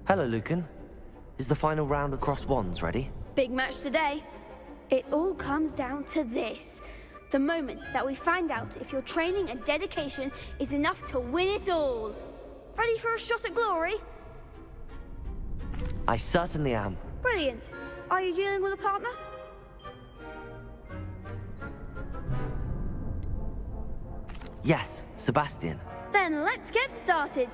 Hello, Lucan. Is the final round across wands ready? Big match today. It all comes down to this. The moment that we find out if your training and dedication is enough to win it all. Ready for a shot at glory? I certainly am. Brilliant. Are you dealing with a partner? Yes, Sebastian. Then let's get started.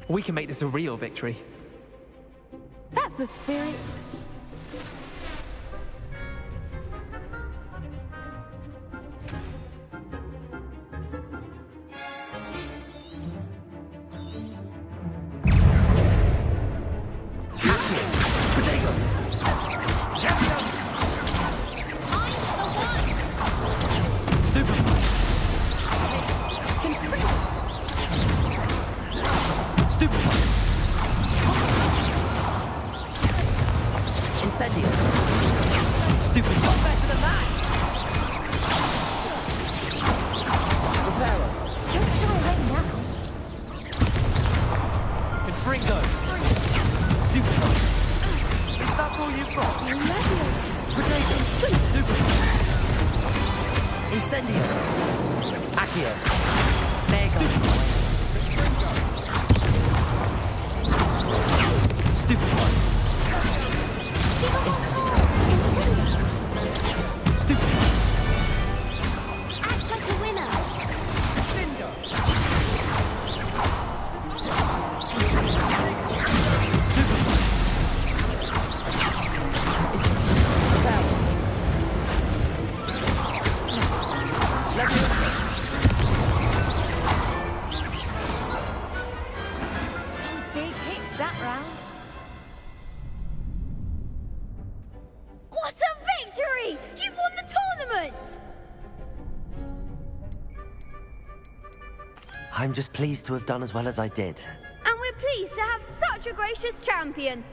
We can make this a real victory. That's the spirit. What a victory! You've won the tournament! I'm just pleased to have done as well as I did. And we're pleased to have such a gracious champion.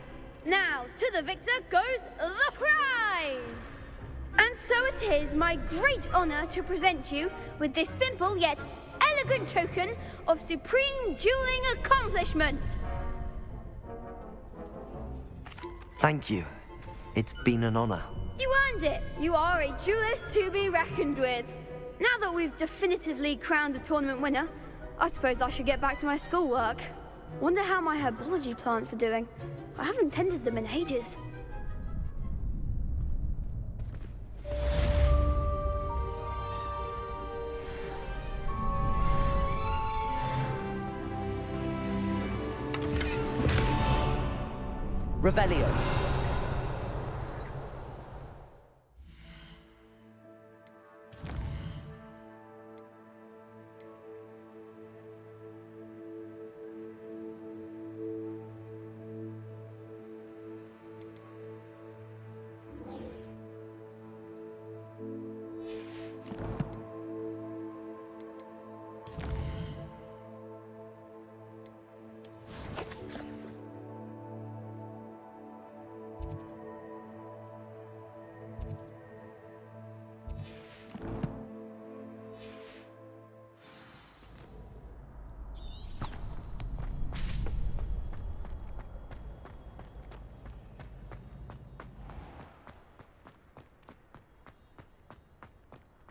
Now, to the victor goes the prize! And so it is my great honor to present you with this simple yet elegant token of supreme dueling accomplishment. Thank you. It's been an honor. You earned it. You are a duelist to be reckoned with. Now that we've definitively crowned the tournament winner, I suppose I should get back to my schoolwork. Wonder how my herbology plants are doing. I haven't tended them in ages. Revelio.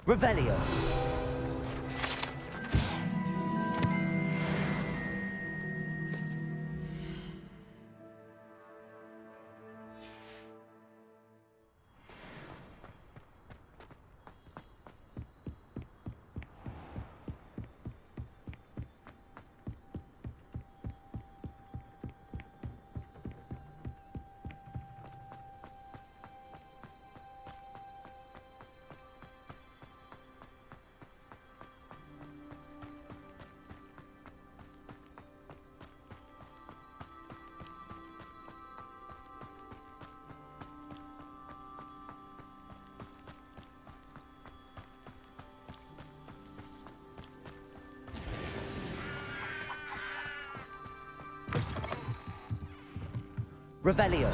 Revelio. Revelio.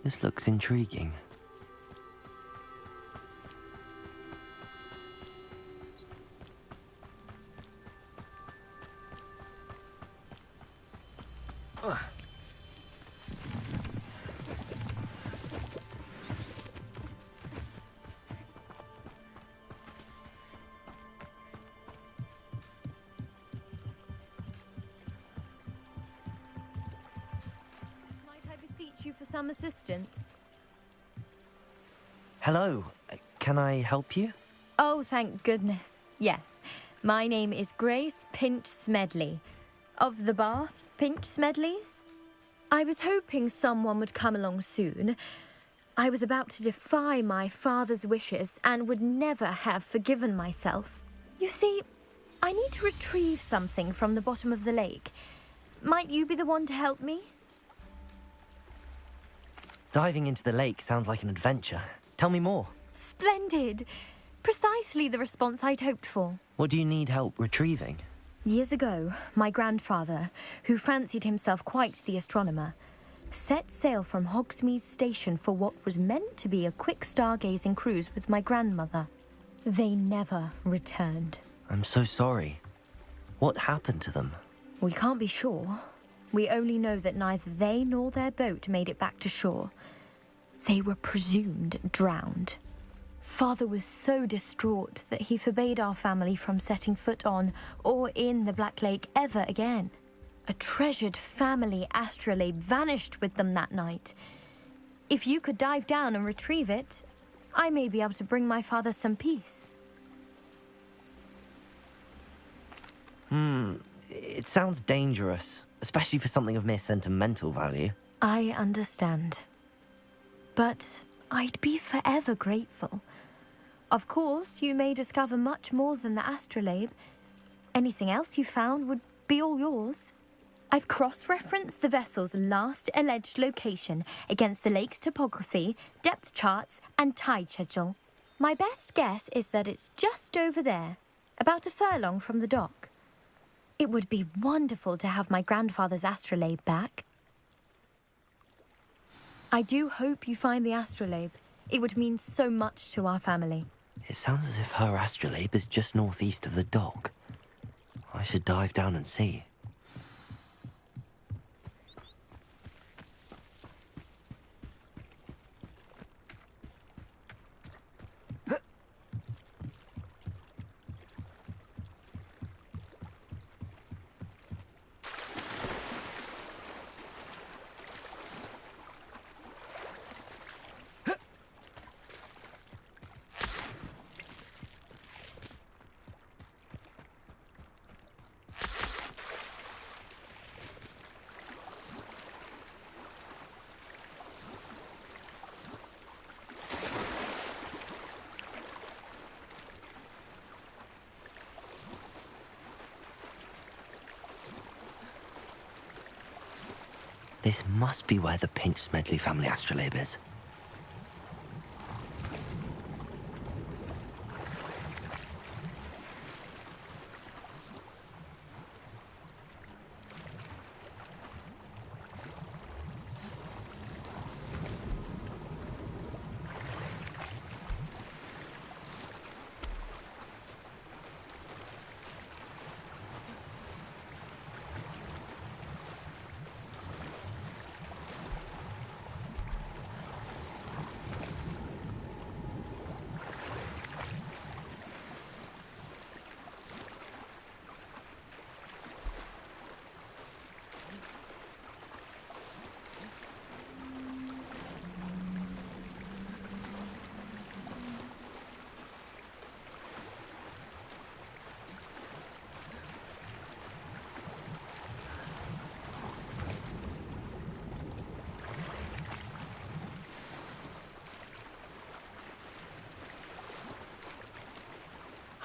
This looks intriguing. Might I beseech you for some assistance? Hello, can I help you? Oh, thank goodness. Yes. My name is Grace Pinch Smedley. Of the Bath Pinch Smedleys? I was hoping someone would come along soon. I was about to defy my father's wishes and would never have forgiven myself. You see, I need to retrieve something from the bottom of the lake. Might you be the one to help me? Diving into the lake sounds like an adventure. Tell me more. Splendid! Precisely the response I'd hoped for. What do you need help retrieving? Years ago, my grandfather, who fancied himself quite the astronomer, set sail from Hogsmeade Station for what was meant to be a quick stargazing cruise with my grandmother. They never returned. I'm so sorry. What happened to them? We can't be sure. We only know that neither they nor their boat made it back to shore. They were presumed drowned. Father was so distraught that he forbade our family from setting foot on or in the Black Lake ever again. A treasured family astrolabe vanished with them that night. If you could dive down and retrieve it, I may be able to bring my father some peace. It sounds dangerous, especially for something of mere sentimental value. I understand. But I'd be forever grateful. Of course, you may discover much more than the astrolabe. Anything else you found would be all yours. I've cross-referenced the vessel's last alleged location against the lake's topography, depth charts, and tide schedule. My best guess is that it's just over there, about a furlong from the dock. It would be wonderful to have my grandfather's astrolabe back. I do hope you find the astrolabe. It would mean so much to our family. It sounds as if her astrolabe is just northeast of the dock. I should dive down and see. This must be where the Pinch Smedley family astrolabe is.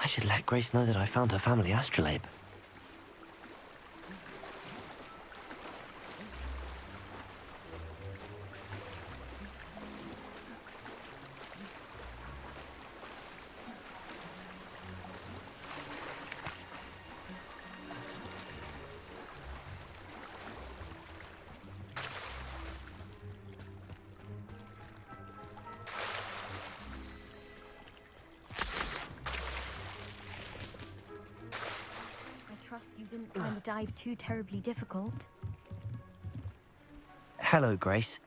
I should let Grace know that I found her family astrolabe. didn't find the dive too terribly difficult. Hello, Grace.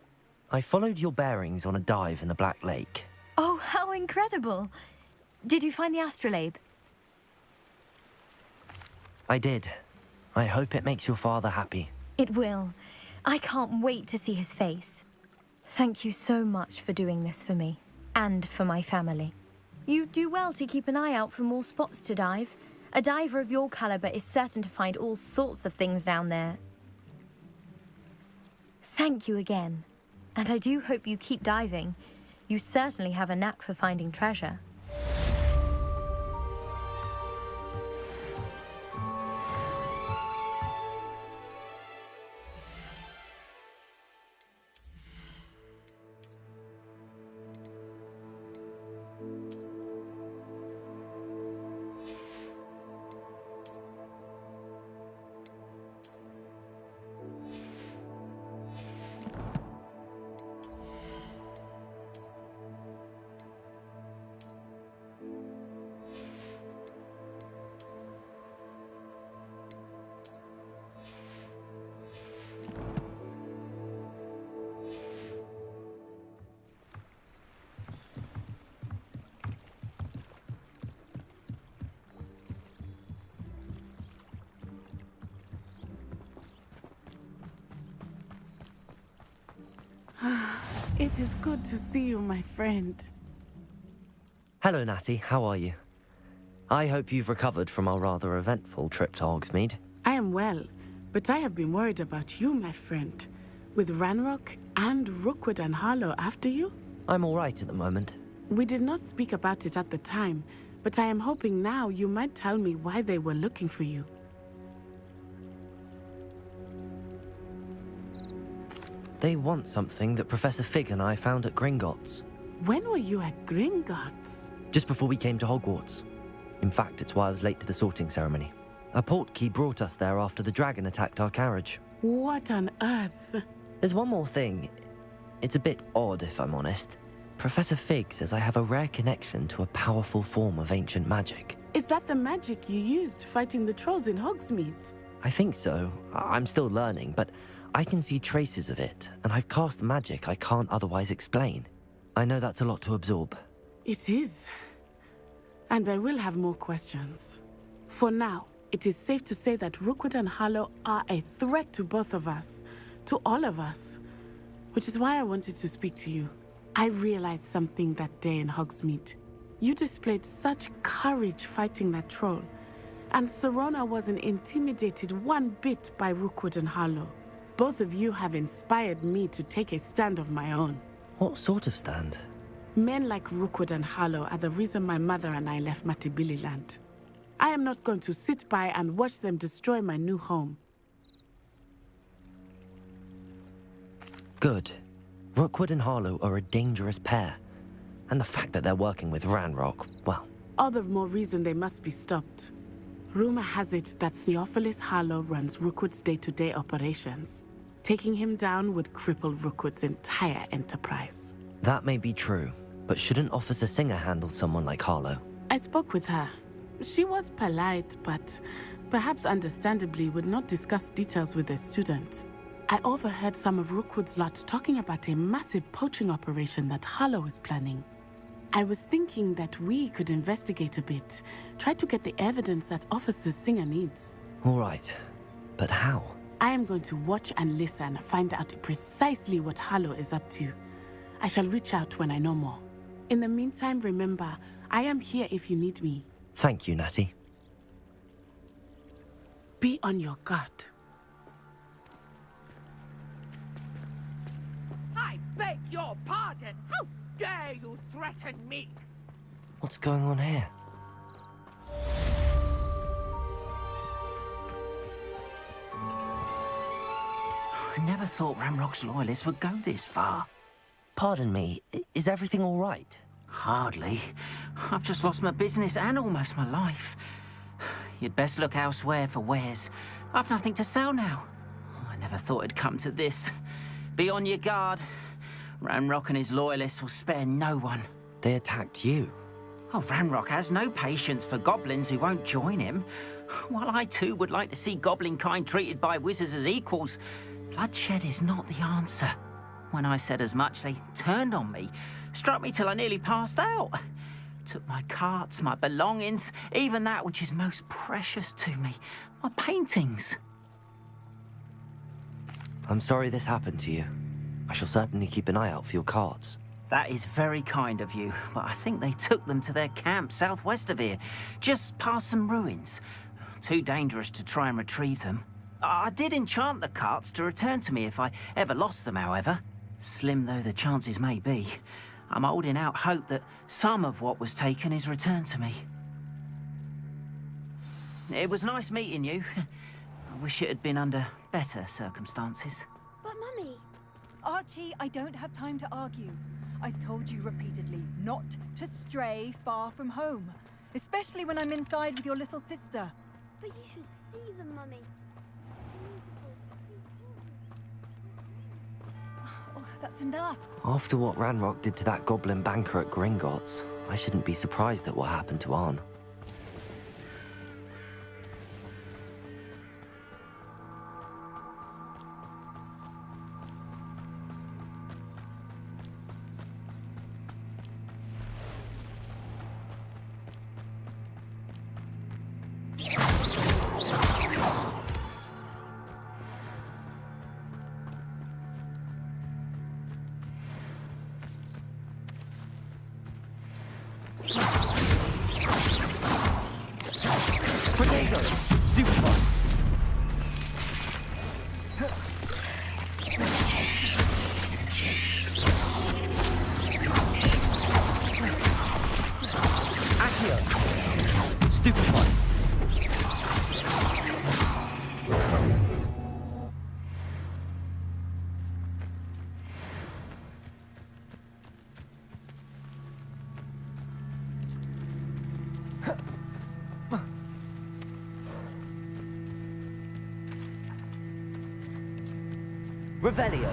I followed your bearings on a dive in the Black Lake. Oh, how incredible! Did you find the astrolabe? I did. I hope it makes your father happy. It will. I can't wait to see his face. Thank you so much for doing this for me, and for my family. You do well to keep an eye out for more spots to dive. A diver of your caliber is certain to find all sorts of things down there. Thank you again. And I do hope you keep diving. You certainly have a knack for finding treasure. It is good to see you, my friend. Hello, Natty. How are you? I hope you've recovered from our rather eventful trip to Hogsmeade. I am well, but I have been worried about you, my friend. With Ranrock and Rookwood and Harlow after you? I'm all right at the moment. We did not speak about it at the time, but I am hoping now you might tell me why they were looking for you. They want something that Professor Fig and I found at Gringotts. When were you at Gringotts? Just before we came to Hogwarts. In fact, it's why I was late to the sorting ceremony. A portkey brought us there after the dragon attacked our carriage. What on earth? There's one more thing. It's a bit odd, if I'm honest. Professor Fig says I have a rare connection to a powerful form of ancient magic. Is that the magic you used fighting the trolls in Hogsmeade? I think so. I'm still learning, but I can see traces of it, and I've cast magic I can't otherwise explain. I know that's a lot to absorb. It is. And I will have more questions. For now, it is safe to say that Rookwood and Harlow are a threat to both of us, to all of us. Which is why I wanted to speak to you. I realized something that day in Hogsmeade. You displayed such courage fighting that troll, and Serona wasn't intimidated one bit by Rookwood and Harlow. Both of you have inspired me to take a stand of my own. What sort of stand? Men like Rookwood and Harlow are the reason my mother and I left Matibili land. I am not going to sit by and watch them destroy my new home. Good. Rookwood and Harlow are a dangerous pair. And the fact that they're working with Ranrock, well... All the more reason they must be stopped. Rumor has it that Theophilus Harlow runs Rookwood's day-to-day operations. Taking him down would cripple Rookwood's entire enterprise. That may be true, but shouldn't Officer Singer handle someone like Harlow? I spoke with her. She was polite, but perhaps understandably would not discuss details with a student. I overheard some of Rookwood's lot talking about a massive poaching operation that Harlow is planning. I was thinking that we could investigate a bit, try to get the evidence that Officer Singer needs. All right, but how? I am going to watch and listen, find out precisely what Harlow is up to. I shall reach out when I know more. In the meantime, remember, I am here if you need me. Thank you, Natty. Be on your guard. I beg your pardon! How dare you threaten me? What's going on here? I never thought Ramrock's loyalists would go this far. Pardon me, is everything all right? Hardly. I've just lost my business and almost my life. You'd best look elsewhere for wares. I've nothing to sell now. I never thought it'd come to this. Be on your guard. Ramrock and his loyalists will spare no one. They attacked you. Oh, Ranrock has no patience for goblins who won't join him. While I too would like to see goblin kind treated by wizards as equals, bloodshed is not the answer. When I said as much, they turned on me, struck me till I nearly passed out. Took my carts, my belongings, even that which is most precious to me, my paintings. I'm sorry this happened to you. I shall certainly keep an eye out for your carts. That is very kind of you, but I think they took them to their camp southwest of here, just past some ruins. Too dangerous to try and retrieve them. I did enchant the carts to return to me if I ever lost them, however. Slim though the chances may be, I'm holding out hope that some of what was taken is returned to me. It was nice meeting you. I wish it had been under better circumstances. But, Mummy... Archie, I don't have time to argue. I've told you repeatedly not to stray far from home, especially when I'm inside with your little sister. But you should see them, Mummy. Oh, that's enough. After what Ranrock did to that goblin banker at Gringotts, I shouldn't be surprised at what happened to Arn. Revelio.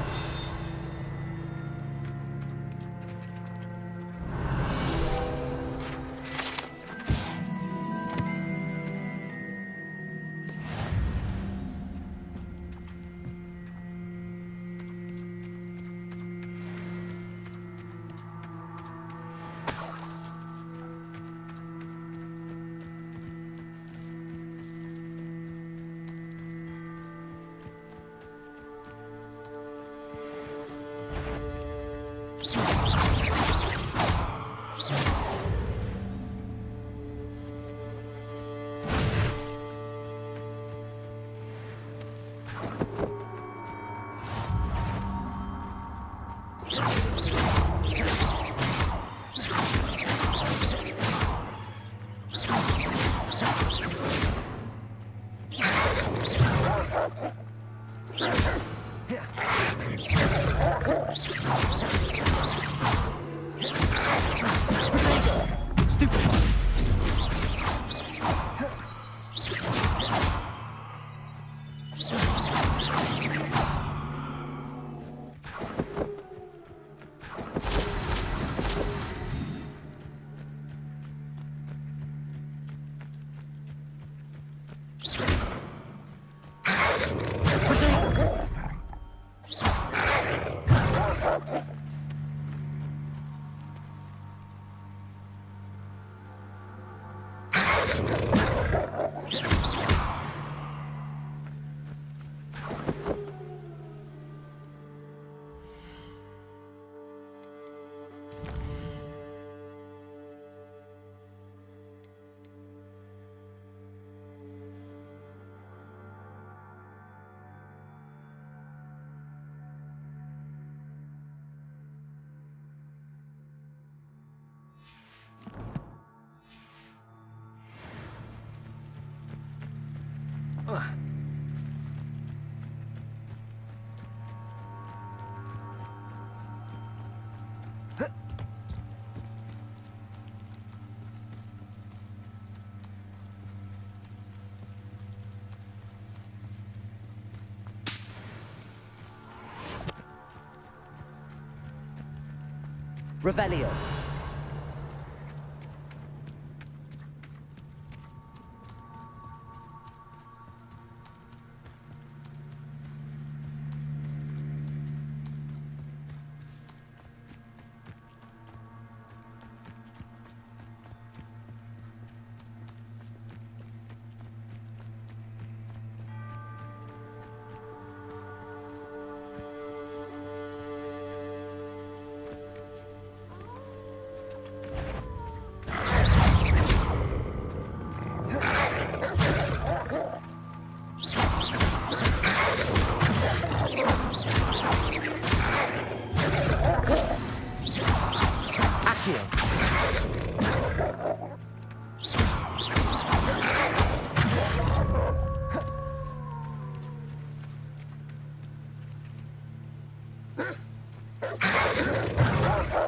Revelio.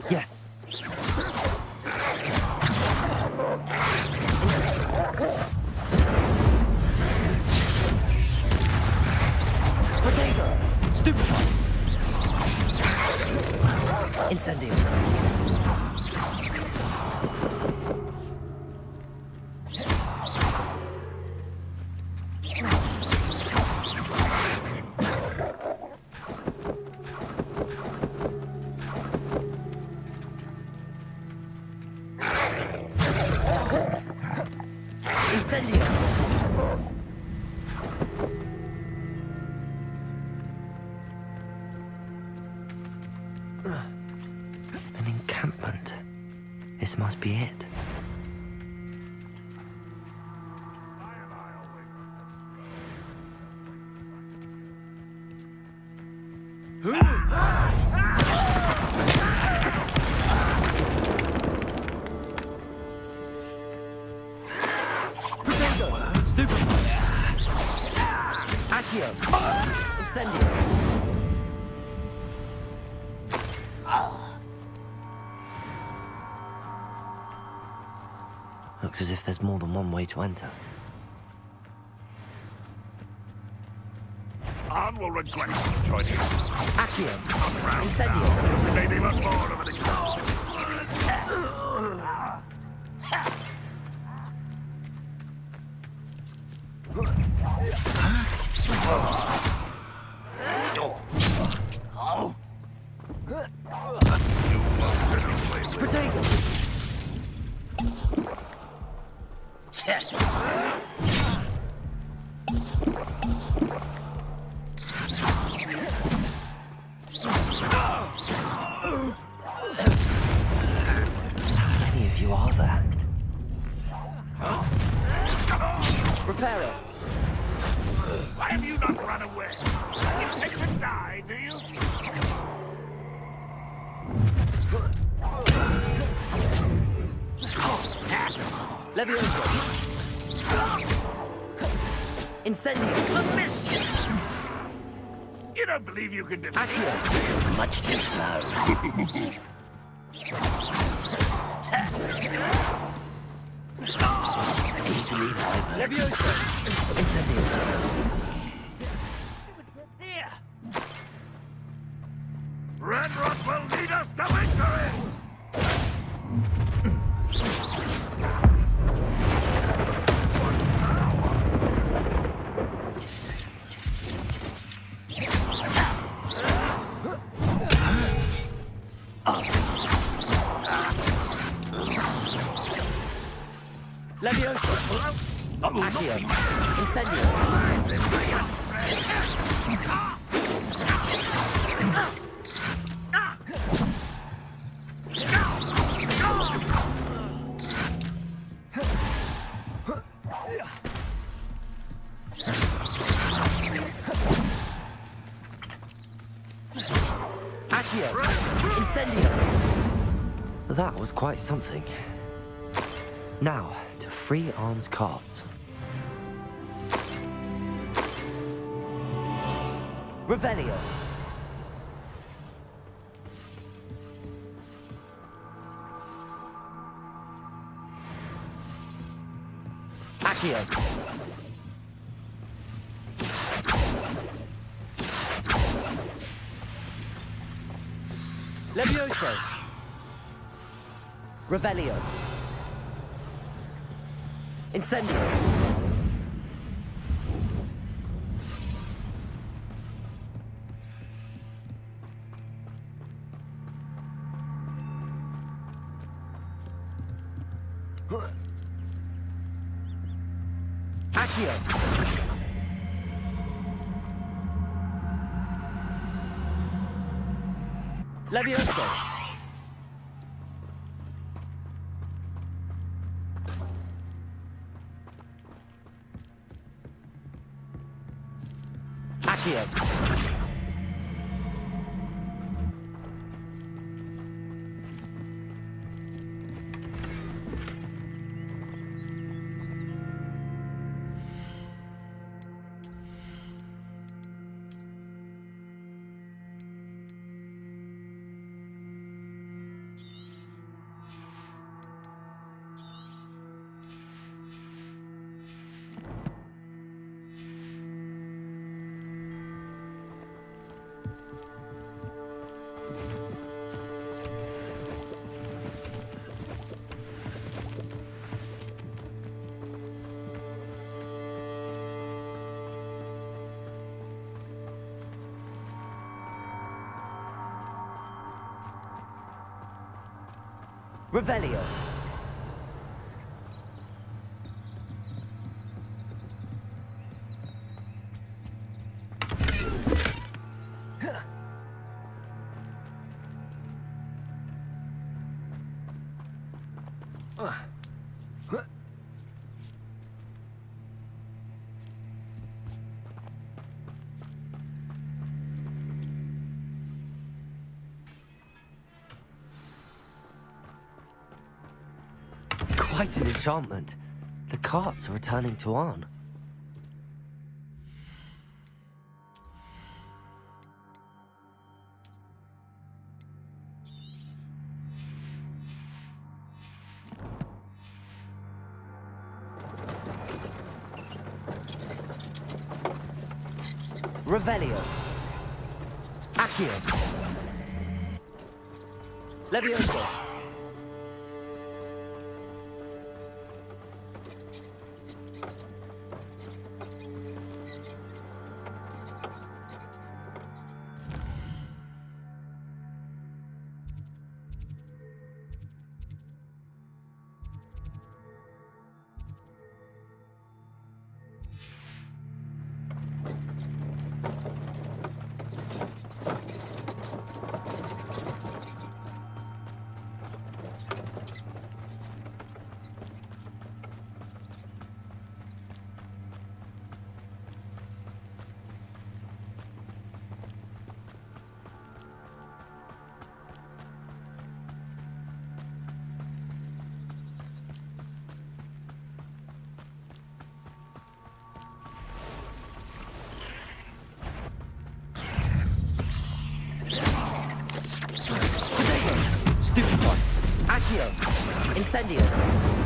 Yes. Potato! Stupefy! Incendio! Incendio! An encampment. This must be it. Incendio! Looks as if there's more than one way to enter. Anne will regret joining us. Accio! Incendio! Maybe much more of an example. Potato! How many of you are there? Repair it! Why have you not run away? You take to die, do you? Levioso! Incendio! Miss! You don't believe you can defeat Accio! Much too slow. Easily over. Levioso! Incendio! Renrock will lead us to victory! Levioso! Accio! Incendio! Accio! Incendio! That was quite something. Now, to free Arne's cards. Revelio! Accio! Levioso! Revelio! Incendio! Accio! Levioso! Accio! Revelio. Quite an enchantment. The carts are returning to Arn. Revelio. Accio. Levioso. Stupefy. Accio. Incendio.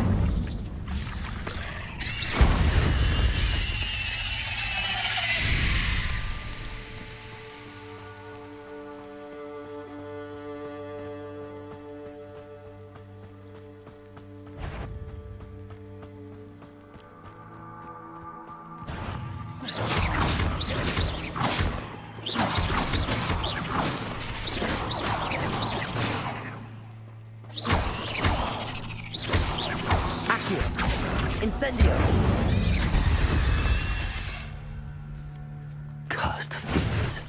Incendio! Cursed fiends.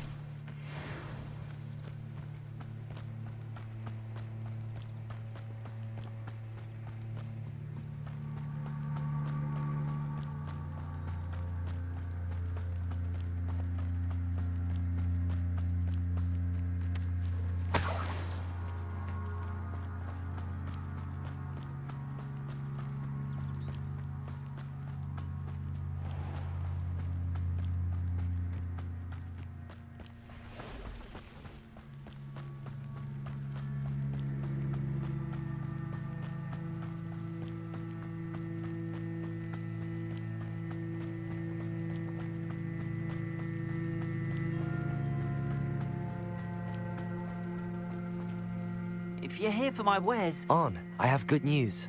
If you're here for my wares... Arn, I have good news.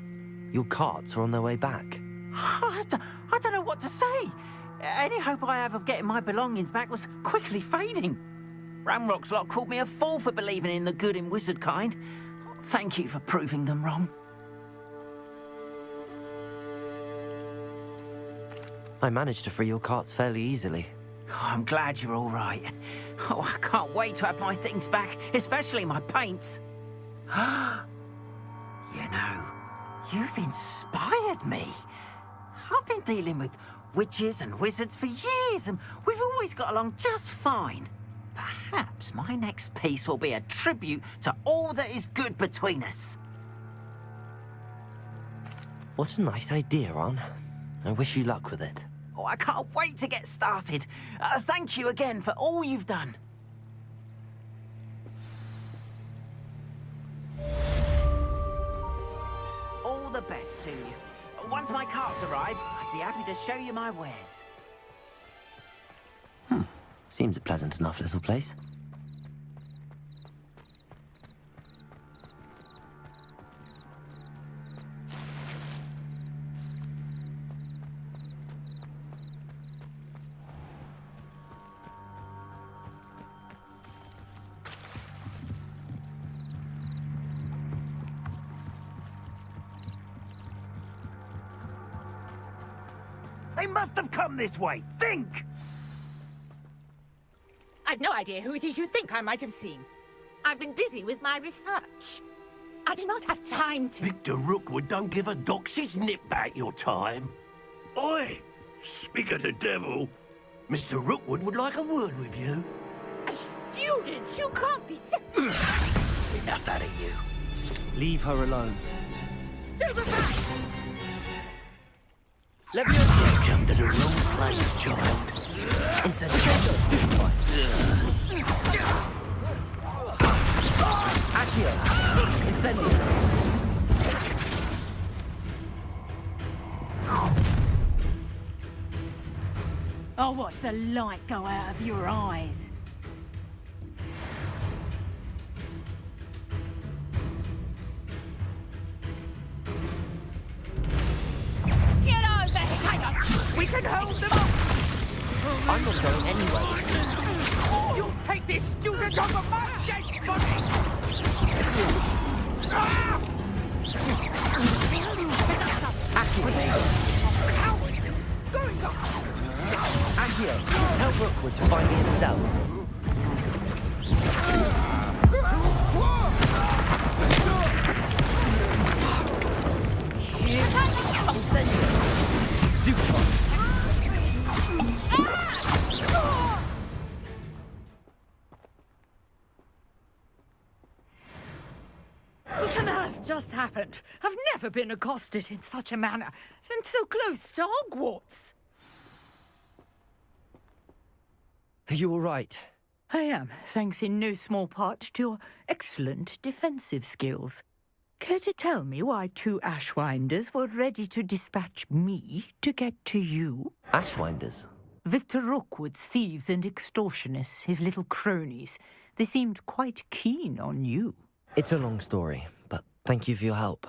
Your carts are on their way back. I don't know what to say. Any hope I have of getting my belongings back was quickly fading. Ramrock's lot called me a fool for believing in the good in wizard kind. Thank you for proving them wrong. I managed to free your carts fairly easily. Oh, I'm glad you're all right. Oh, I can't wait to have my things back, especially my paints. You know, you've inspired me. I've been dealing with witches and wizards for years, and we've always got along just fine. Perhaps my next piece will be a tribute to all that is good between us. What a nice idea, Arn. I wish you luck with it. Oh, I can't wait to get started. Thank you again for all you've done. All the best to you. Once my carts arrive, I'd be happy to show you my wares. Seems a pleasant enough little place. They must have come this way. Think! I've no idea who it is you think I might have seen. I've been busy with my research. I do not have time to... Victor Rookwood don't give a doxy's nip back your time. Oi! Speak of the devil. Mr. Rookwood would like a word with you. A student? You can't be Enough out of you. Leave her alone. Stupefy! Let me You've come to the wrong place, child. Accio! Incendio! I'll watch the light go out of your eyes. Get over here! We can hold them off! I'm not going anywhere. You'll take this student off of my dead body! How are you going on? Accio, tell Rookwood to find me himself. Incendio! Stupefy! What on earth just happened? I've never been accosted in such a manner, and so close to Hogwarts. Are you all right? I am, thanks in no small part to your excellent defensive skills. Care to tell me why two Ashwinders were ready to dispatch me to get to you? Ashwinders? Victor Rookwood's thieves and extortionists, his little cronies. They seemed quite keen on you. It's a long story, but thank you for your help.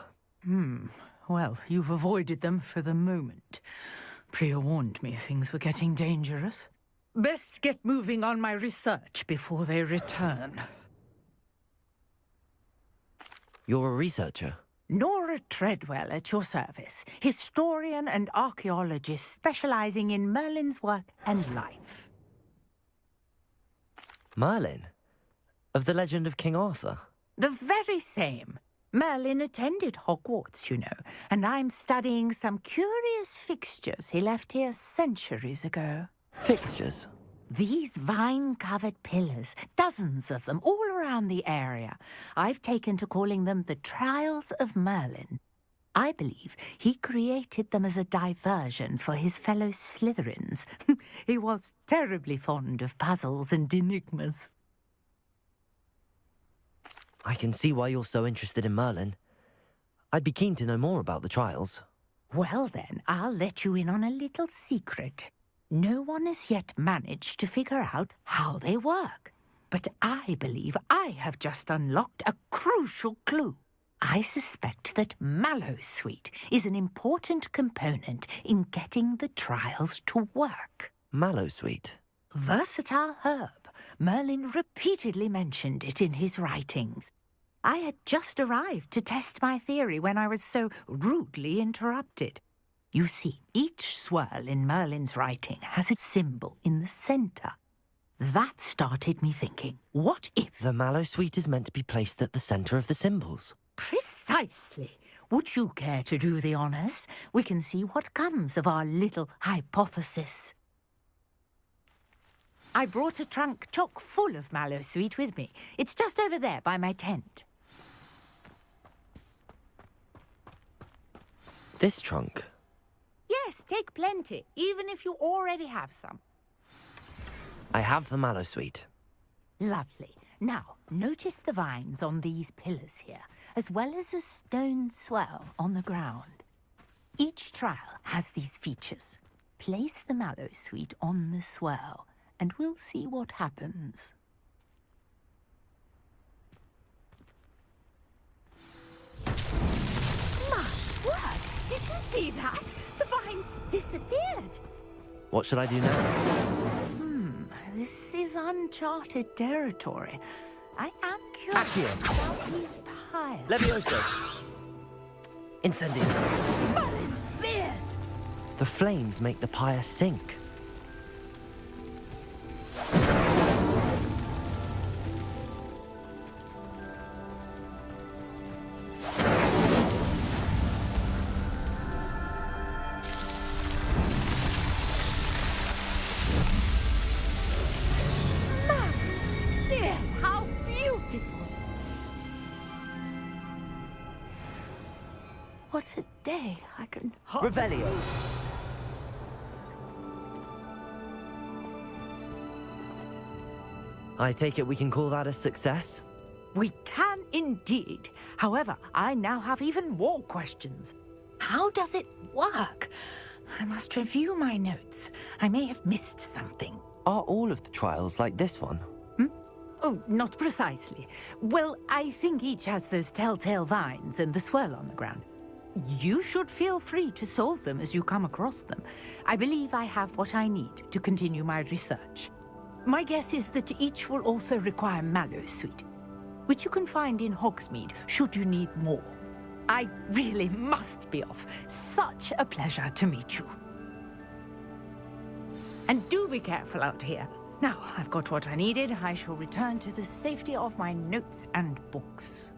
Well, you've avoided them for the moment. Priya warned me things were getting dangerous. Best get moving on my research before they return. You're a researcher? Nora Treadwell at your service, historian and archaeologist specializing in Merlin's work and life. Merlin? Of the legend of King Arthur? The very same. Merlin attended Hogwarts, you know, and I'm studying some curious fixtures he left here centuries ago. Fixtures? These vine-covered pillars, dozens of them, all around the area. I've taken to calling them the Trials of Merlin. I believe he created them as a diversion for his fellow Slytherins. He was terribly fond of puzzles and enigmas. I can see why you're so interested in Merlin. I'd be keen to know more about the trials. Well then, I'll let you in on a little secret. No one has yet managed to figure out how they work. But I believe I have just unlocked a crucial clue. I suspect that Mallowsweet is an important component in getting the trials to work. Mallowsweet? Versatile herb. Merlin repeatedly mentioned it in his writings. I had just arrived to test my theory when I was so rudely interrupted. You see, each swirl in Merlin's writing has a symbol in the center. That started me thinking, what if... The Mallowsweet is meant to be placed at the center of the symbols. Precisely. Would you care to do the honors? We can see what comes of our little hypothesis. I brought a trunk chock full of Mallowsweet with me. It's just over there by my tent. This trunk? Yes, take plenty, even if you already have some. I have the Mallowsweet. Lovely. Now, notice the vines on these pillars here, as well as a stone swell on the ground. Each trial has these features. Place the Mallowsweet on the swell, and we'll see what happens. My word! Did you see that? The vines disappeared. What should I do now? This is uncharted territory. I am curious about these piles. Levioso! Incendio! Merlin's beard! The flames make the pyre sink. Yes, how beautiful! What a day! I can Revelio. I take it we can call that a success? We can indeed. However, I now have even more questions. How does it work? I must review my notes. I may have missed something. Are all of the trials like this one? Oh, not precisely. Well, I think each has those telltale vines and the swirl on the ground. You should feel free to solve them as you come across them. I believe I have what I need to continue my research. My guess is that each will also require Mallowsweet, which you can find in Hogsmeade should you need more. I really must be off. Such a pleasure to meet you. And do be careful out here. Now, I've got what I needed. I shall return to the safety of my notes and books.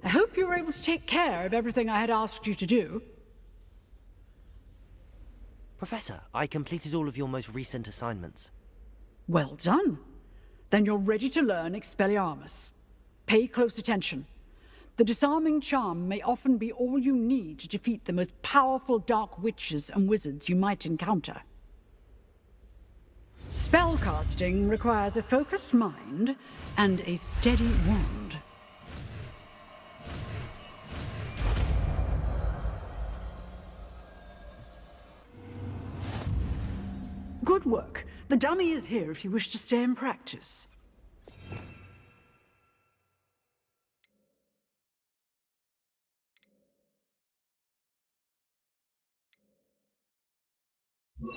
I hope you were able to take care of everything I had asked you to do. Professor, I completed all of your most recent assignments. Well done. Then you're ready to learn Expelliarmus. Pay close attention. The disarming charm may often be all you need to defeat the most powerful dark witches and wizards you might encounter. Spellcasting requires a focused mind and a steady wand. Good work. The dummy is here if you wish to stay and practice. You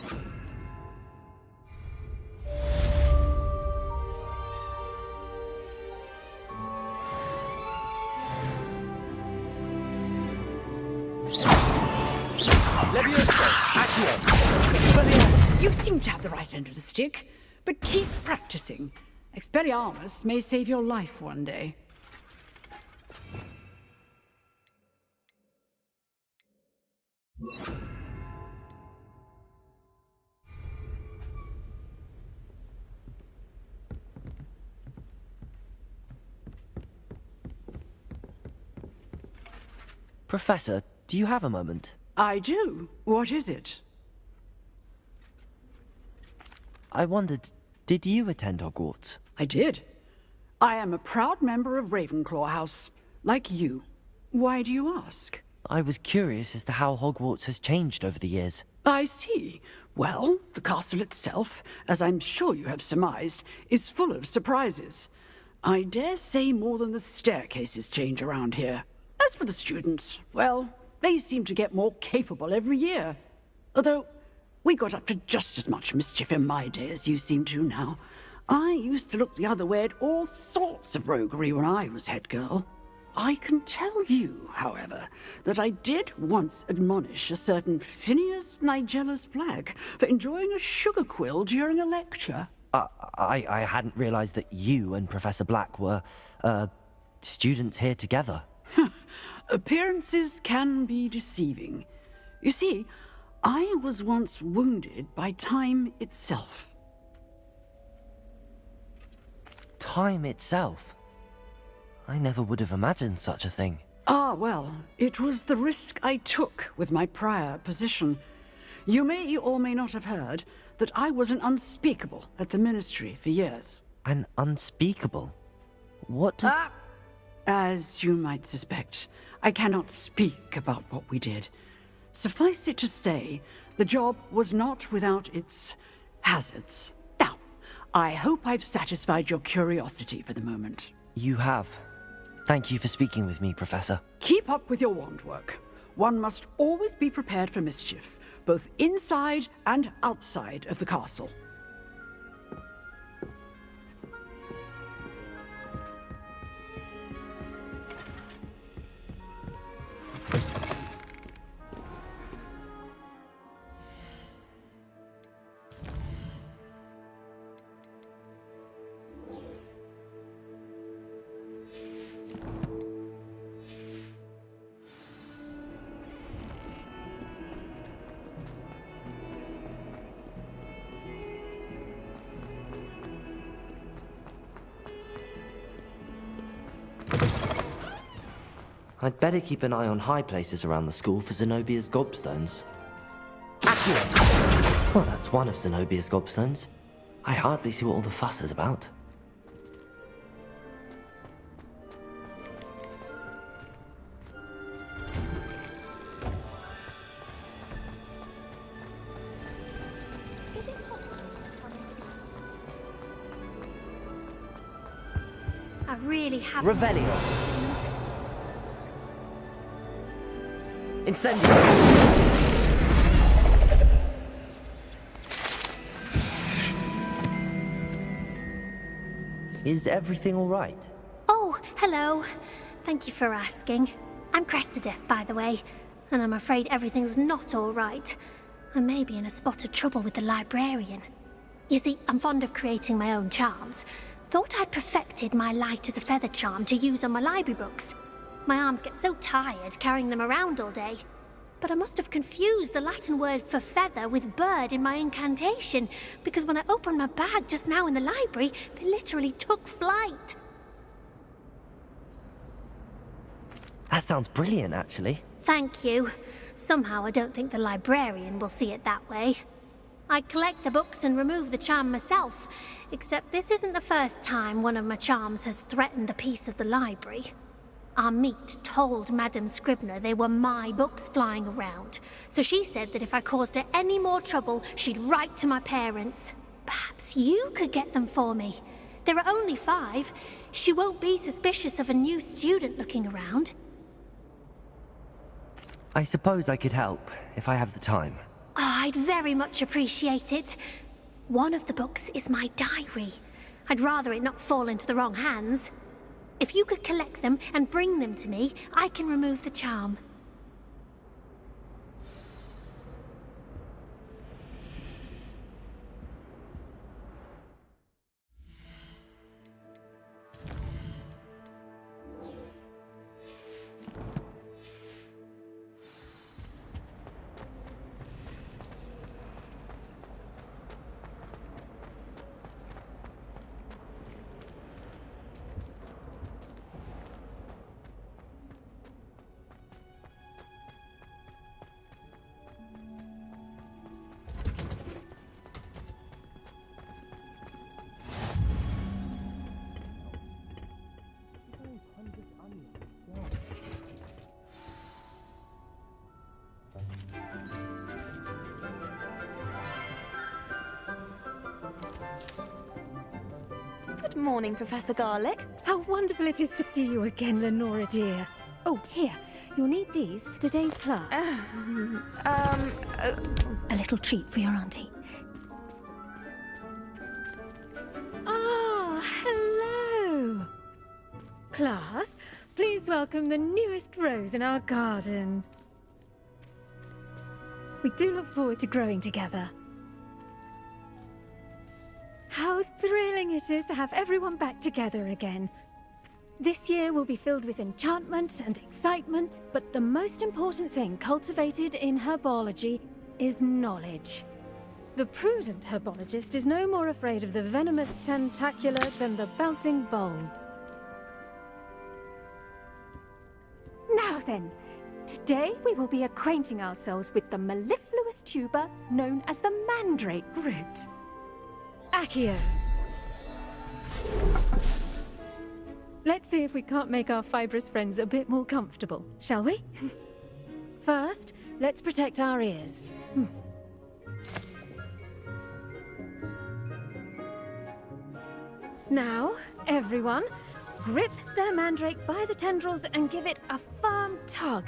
seem to have the right end of the stick, but keep practicing. Expelliarmus may save your life one day. Professor, do you have a moment? I do. What is it? I wondered, did you attend Hogwarts? I did. I am a proud member of Ravenclaw House, like you. Why do you ask? I was curious as to how Hogwarts has changed over the years. I see. Well, the castle itself, as I'm sure you have surmised, is full of surprises. I dare say more than the staircases change around here. As for the students, well, they seem to get more capable every year. Although, we got up to just as much mischief in my day as you seem to now. I used to look the other way at all sorts of roguery when I was head girl. I can tell you, however, that I did once admonish a certain Phineas Nigellus Black for enjoying a sugar quill during a lecture. I hadn't realized that you and Professor Black were, students here together. Appearances can be deceiving. You see, I was once wounded by time itself. Time itself? I never would have imagined such a thing. Ah, well, it was the risk I took with my prior position. You may or may not have heard that I was an unspeakable at the Ministry for years. An unspeakable? What does... As you might suspect, I cannot speak about what we did. Suffice it to say, the job was not without its hazards. Now, I hope I've satisfied your curiosity for the moment. You have. Thank you for speaking with me, Professor. Keep up with your wand work. One must always be prepared for mischief, both inside and outside of the castle. I'd better keep an eye on high places around the school for Zenobia's gobstones. Well, that's one of Zenobia's gobstones. I hardly see what all the fuss is about. I really have... Revelio. Incendio! Is everything all right? Oh, hello. Thank you for asking. I'm Cressida, by the way, and I'm afraid everything's not all right. I may be in a spot of trouble with the librarian. You see, I'm fond of creating my own charms. Thought I'd perfected my light as a feather charm to use on my library books. My arms get so tired carrying them around all day. But I must have confused the Latin word for feather with bird in my incantation, because when I opened my bag just now in the library, they literally took flight. That sounds brilliant, actually. Thank you. Somehow I don't think the librarian will see it that way. I collect the books and remove the charm myself, except this isn't the first time one of my charms has threatened the peace of the library. Our meet told Madame Scribner they were my books flying around, so she said that if I caused her any more trouble, she'd write to my parents. Perhaps you could get them for me. There are only 5. She won't be suspicious of a new student looking around. I suppose I could help, if I have the time. I'd very much appreciate it. One of the books is my diary. I'd rather it not fall into the wrong hands. If you could collect them and bring them to me, I can remove the charm. Good morning, Professor Garlick. How wonderful it is to see you again, Lenora dear. Oh, here. You'll need these for today's class. A little treat for your auntie. Ah, hello. Class, please welcome the newest rose in our garden. We do look forward to growing together. How thrilling it is to have everyone back together again. This year will be filled with enchantment and excitement, but the most important thing cultivated in herbology is knowledge. The prudent herbologist is no more afraid of the venomous tentacular than the bouncing bulb. Now then, today we will be acquainting ourselves with the mellifluous tuber known as the mandrake root. Accio. Let's see if we can't make our fibrous friends a bit more comfortable, shall we? First, let's protect our ears. Now, everyone, grip their mandrake by the tendrils and give it a firm tug.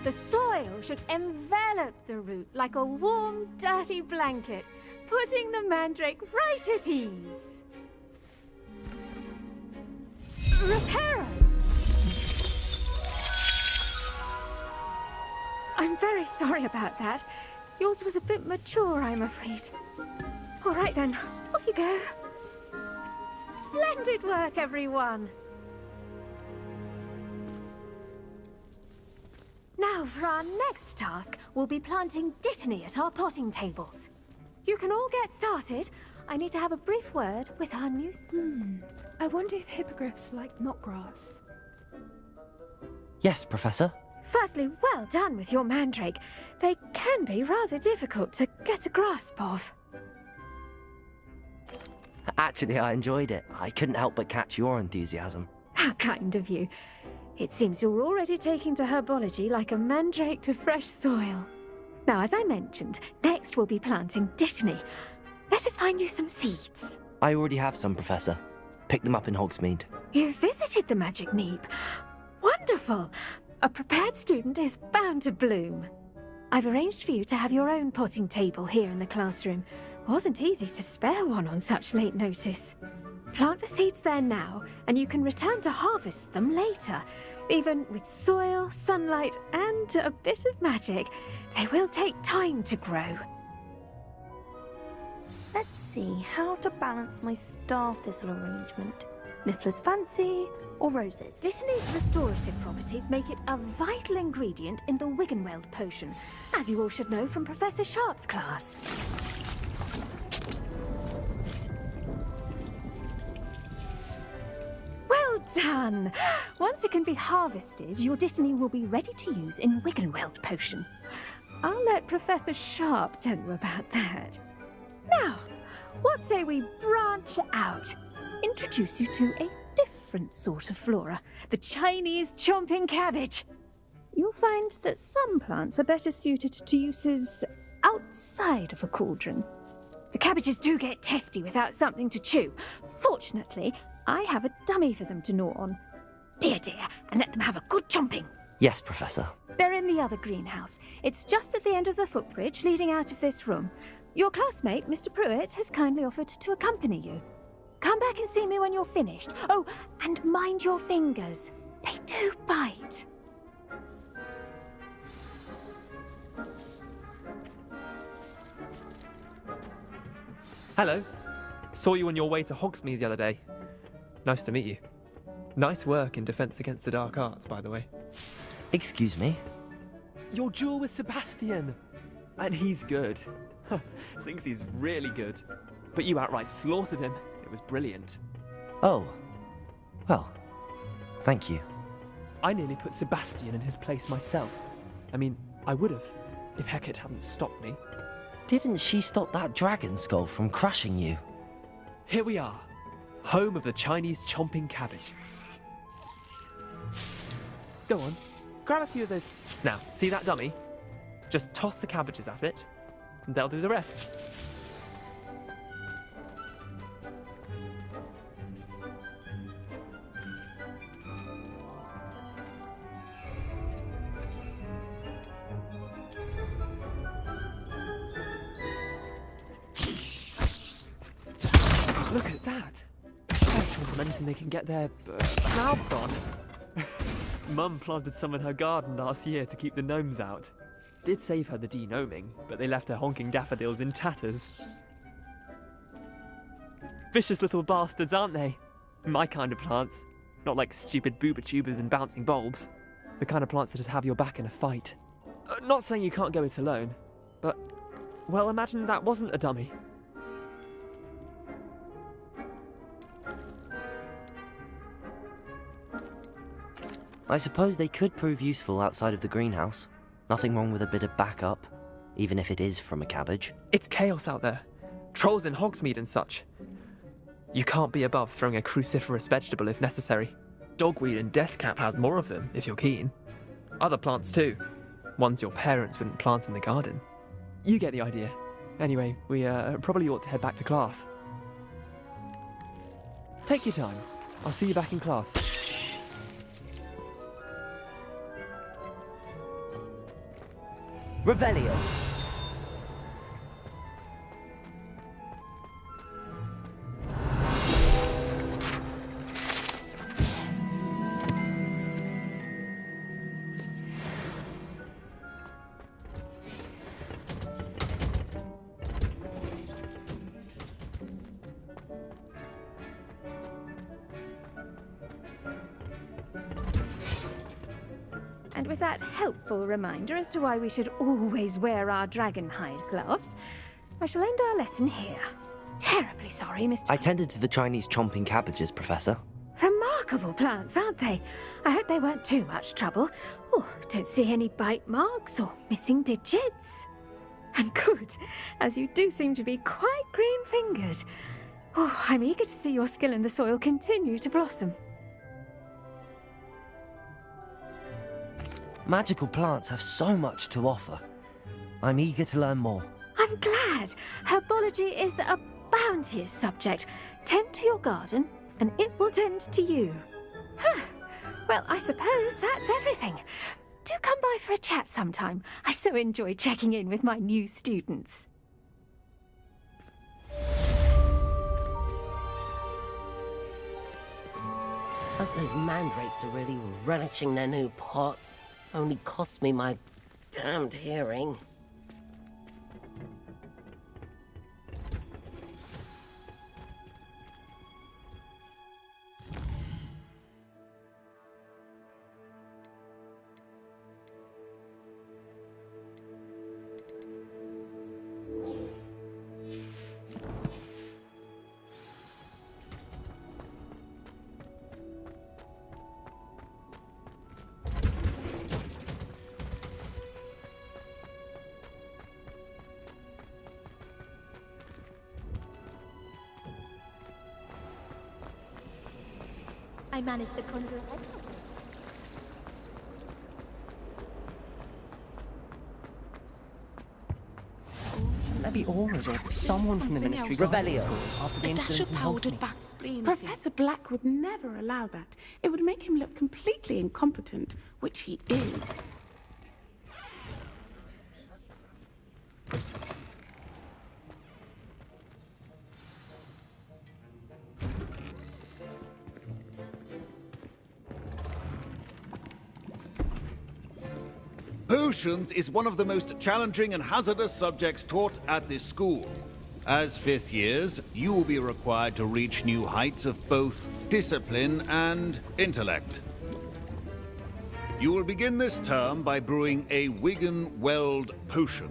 The soil should envelop the root like a warm, dirty blanket, putting the mandrake right at ease. Reparo! I'm very sorry about that. Yours was a bit mature, I'm afraid. All right then, off you go. Splendid work, everyone. Now, for our next task, we'll be planting Dittany at our potting tables. You can all get started. I need to have a brief word with our new... I wonder if hippogriffs like knotgrass. Yes, Professor. Firstly, well done with your mandrake. They can be rather difficult to get a grasp of. Actually, I enjoyed it. I couldn't help but catch your enthusiasm. How kind of you. It seems you're already taking to herbology like a mandrake to fresh soil. Now, as I mentioned, next we'll be planting Dittany. Let us find you some seeds. I already have some, Professor. Picked them up in Hogsmeade. You visited the Magic Neep. Wonderful! A prepared student is bound to bloom. I've arranged for you to have your own potting table here in the classroom. Wasn't easy to spare one on such late notice. Plant the seeds there now, and you can return to harvest them later. Even with soil, sunlight, and a bit of magic, they will take time to grow. Let's see how to balance my star thistle arrangement. Niffler's fancy or roses? Dittany's restorative properties make it a vital ingredient in the Wiggenweld potion, as you all should know from Professor Sharp's class. Well done! Once it can be harvested, your Dittany will be ready to use in Wiggenweld potion. I'll let Professor Sharp tell you about that. Now, what say we branch out? Introduce you to a different sort of flora, the Chinese chomping cabbage. You'll find that some plants are better suited to uses outside of a cauldron. The cabbages do get testy without something to chew. Fortunately, I have a dummy for them to gnaw on. Be a dear and let them have a good chomping. Yes, Professor. They're in the other greenhouse. It's just at the end of the footbridge leading out of this room. Your classmate, Mr. Pruitt, has kindly offered to accompany you. Come back and see me when you're finished. Oh, and mind your fingers. They do bite. Hello. Saw you on your way to Hogsmeade the other day. Nice to meet you. Nice work in Defense Against the Dark Arts, by the way. Excuse me? Your duel with Sebastian! And he's good. Thinks he's really good. But you outright slaughtered him. It was brilliant. Oh. Well, thank you. I nearly put Sebastian in his place myself. I mean, I would have, if Hecate hadn't stopped me. Didn't she stop that dragon skull from crushing you? Here we are, home of the Chinese chomping cabbage. Go on, grab a few of those. Now, see that dummy? Just toss the cabbages at it, and they'll do the rest. Look at that! They're chomping anything they can get their mouths on. Mum planted some in her garden last year to keep the gnomes out. Did save her the de-gnoming, but they left her honking daffodils in tatters. Vicious little bastards, aren't they? My kind of plants. Not like stupid booba tubers and bouncing bulbs. The kind of plants that just have your back in a fight. Not saying you can't go it alone, but, well, imagine that wasn't a dummy. I suppose they could prove useful outside of the greenhouse. Nothing wrong with a bit of backup, even if it is from a cabbage. It's chaos out there. Trolls in Hogsmeade and such. You can't be above throwing a cruciferous vegetable if necessary. Dogweed and deathcap has more of them, if you're keen. Other plants too. Ones your parents wouldn't plant in the garden. You get the idea. Anyway, we probably ought to head back to class. Take your time. I'll see you back in class. Revelio. And with that helpful reminder as to why we should always wear our dragonhide gloves, I shall end our lesson here. Terribly sorry, Mr. I tended to the Chinese chomping cabbages, Professor. Remarkable plants, aren't they? I hope they weren't too much trouble. Oh, don't see any bite marks or missing digits. And good, as you do seem to be quite green-fingered. Oh, I'm eager to see your skill in the soil continue to blossom. Magical plants have so much to offer. I'm eager to learn more. I'm glad. Herbology is a bounteous subject. Tend to your garden, and it will tend to you. Well, I suppose that's everything. Do come by for a chat sometime. I so enjoy checking in with my new students. Hope those mandrakes are really relishing their new pots. Only cost me my damned hearing. I managed to conjure it. Maybe Aura's or someone from the Ministry Revelio. after the A dash incident of in powdered Hogsmeade. bat spleen. Professor Black would never allow that. It would make him look completely incompetent, which he is. Potions is one of the most challenging and hazardous subjects taught at this school. As fifth years, you will be required to reach new heights of both discipline and intellect. You will begin this term by brewing a Wigan-Weld potion.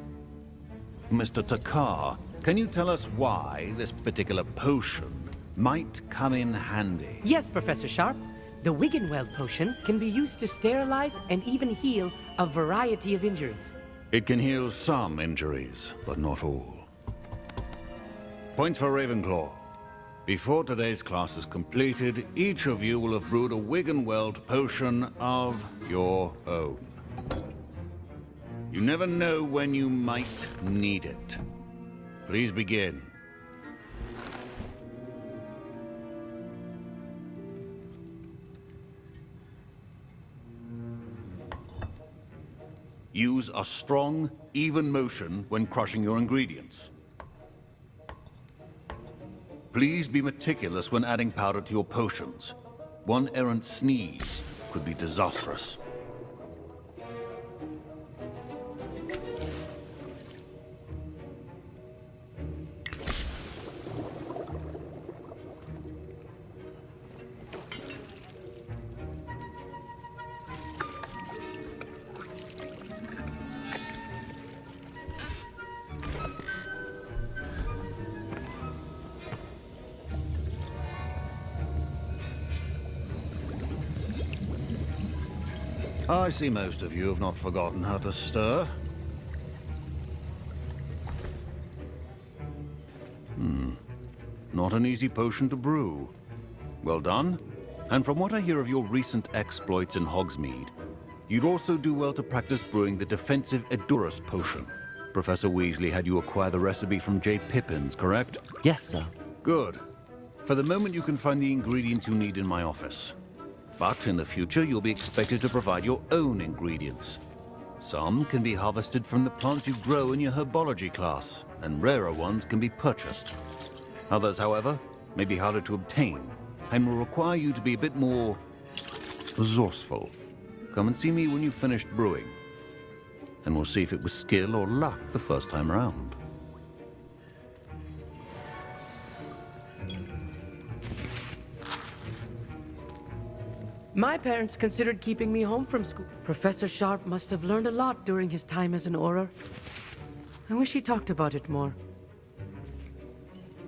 Mr. Takar, can you tell us why this particular potion might come in handy? Yes, Professor Sharp. The Wigan-Weld potion can be used to sterilize and even heal a variety of injuries. It can heal some injuries, but not all. Points for Ravenclaw. Before today's class is completed, each of you will have brewed a Wigan-Weld potion of your own. You never know when you might need it. Please begin. Use a strong, even motion when crushing your ingredients. Please be meticulous when adding powder to your potions. One errant sneeze could be disastrous. I see most of you have not forgotten how to stir. Not an easy potion to brew. Well done. And from what I hear of your recent exploits in Hogsmeade, you'd also do well to practice brewing the defensive Edurus potion. Professor Weasley had you acquire the recipe from J. Pippins, correct? Yes, sir. Good. For the moment, you can find the ingredients you need in my office. But in the future, you'll be expected to provide your own ingredients. Some can be harvested from the plants you grow in your herbology class, and rarer ones can be purchased. Others, however, may be harder to obtain, and will require you to be a bit more resourceful. Come and see me when you've finished brewing, and we'll see if it was skill or luck the first time around. My parents considered keeping me home from school. Professor Sharp must have learned a lot during his time as an Auror. I wish he talked about it more.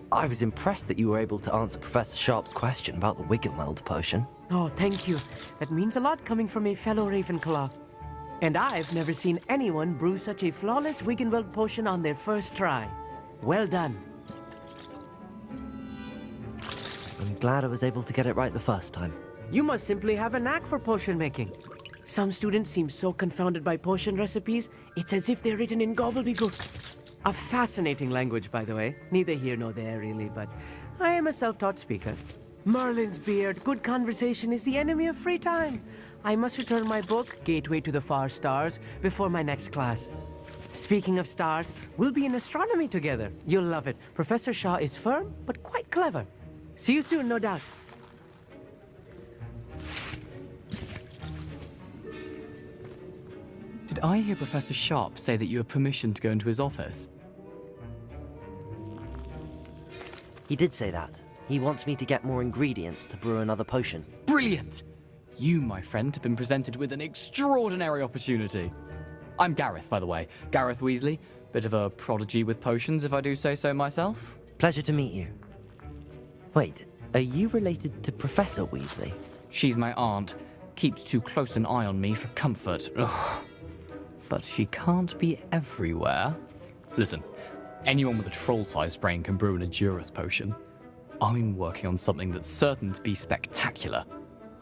I was impressed that you were able to answer Professor Sharp's question about the Wigan-Weld potion. Oh, thank you. That means a lot coming from a fellow Ravenclaw. And I've never seen anyone brew such a flawless Wigan-Weld potion on their first try. Well done. I'm glad I was able to get it right the first time. You must simply have a knack for potion making. Some students seem so confounded by potion recipes, it's as if they're written in gobbledygook. A fascinating language, by the way. Neither here nor there, really, but I am a self-taught speaker. Merlin's beard, good conversation is the enemy of free time. I must return my book, Gateway to the Far Stars, before my next class. Speaking of stars, we'll be in astronomy together. You'll love it. Professor Shaw is firm, but quite clever. See you soon, no doubt. Did I hear Professor Sharp say that you have permission to go into his office? He did say that. He wants me to get more ingredients to brew another potion. Brilliant! You, my friend, have been presented with an extraordinary opportunity. I'm Gareth, by the way. Gareth Weasley. Bit of a prodigy with potions, if I do say so myself. Pleasure to meet you. Wait, are you related to Professor Weasley? She's my aunt. Keeps too close an eye on me for comfort. Ugh. But she can't be everywhere. Listen, anyone with a troll-sized brain can brew an Edurus potion. I'm working on something that's certain to be spectacular.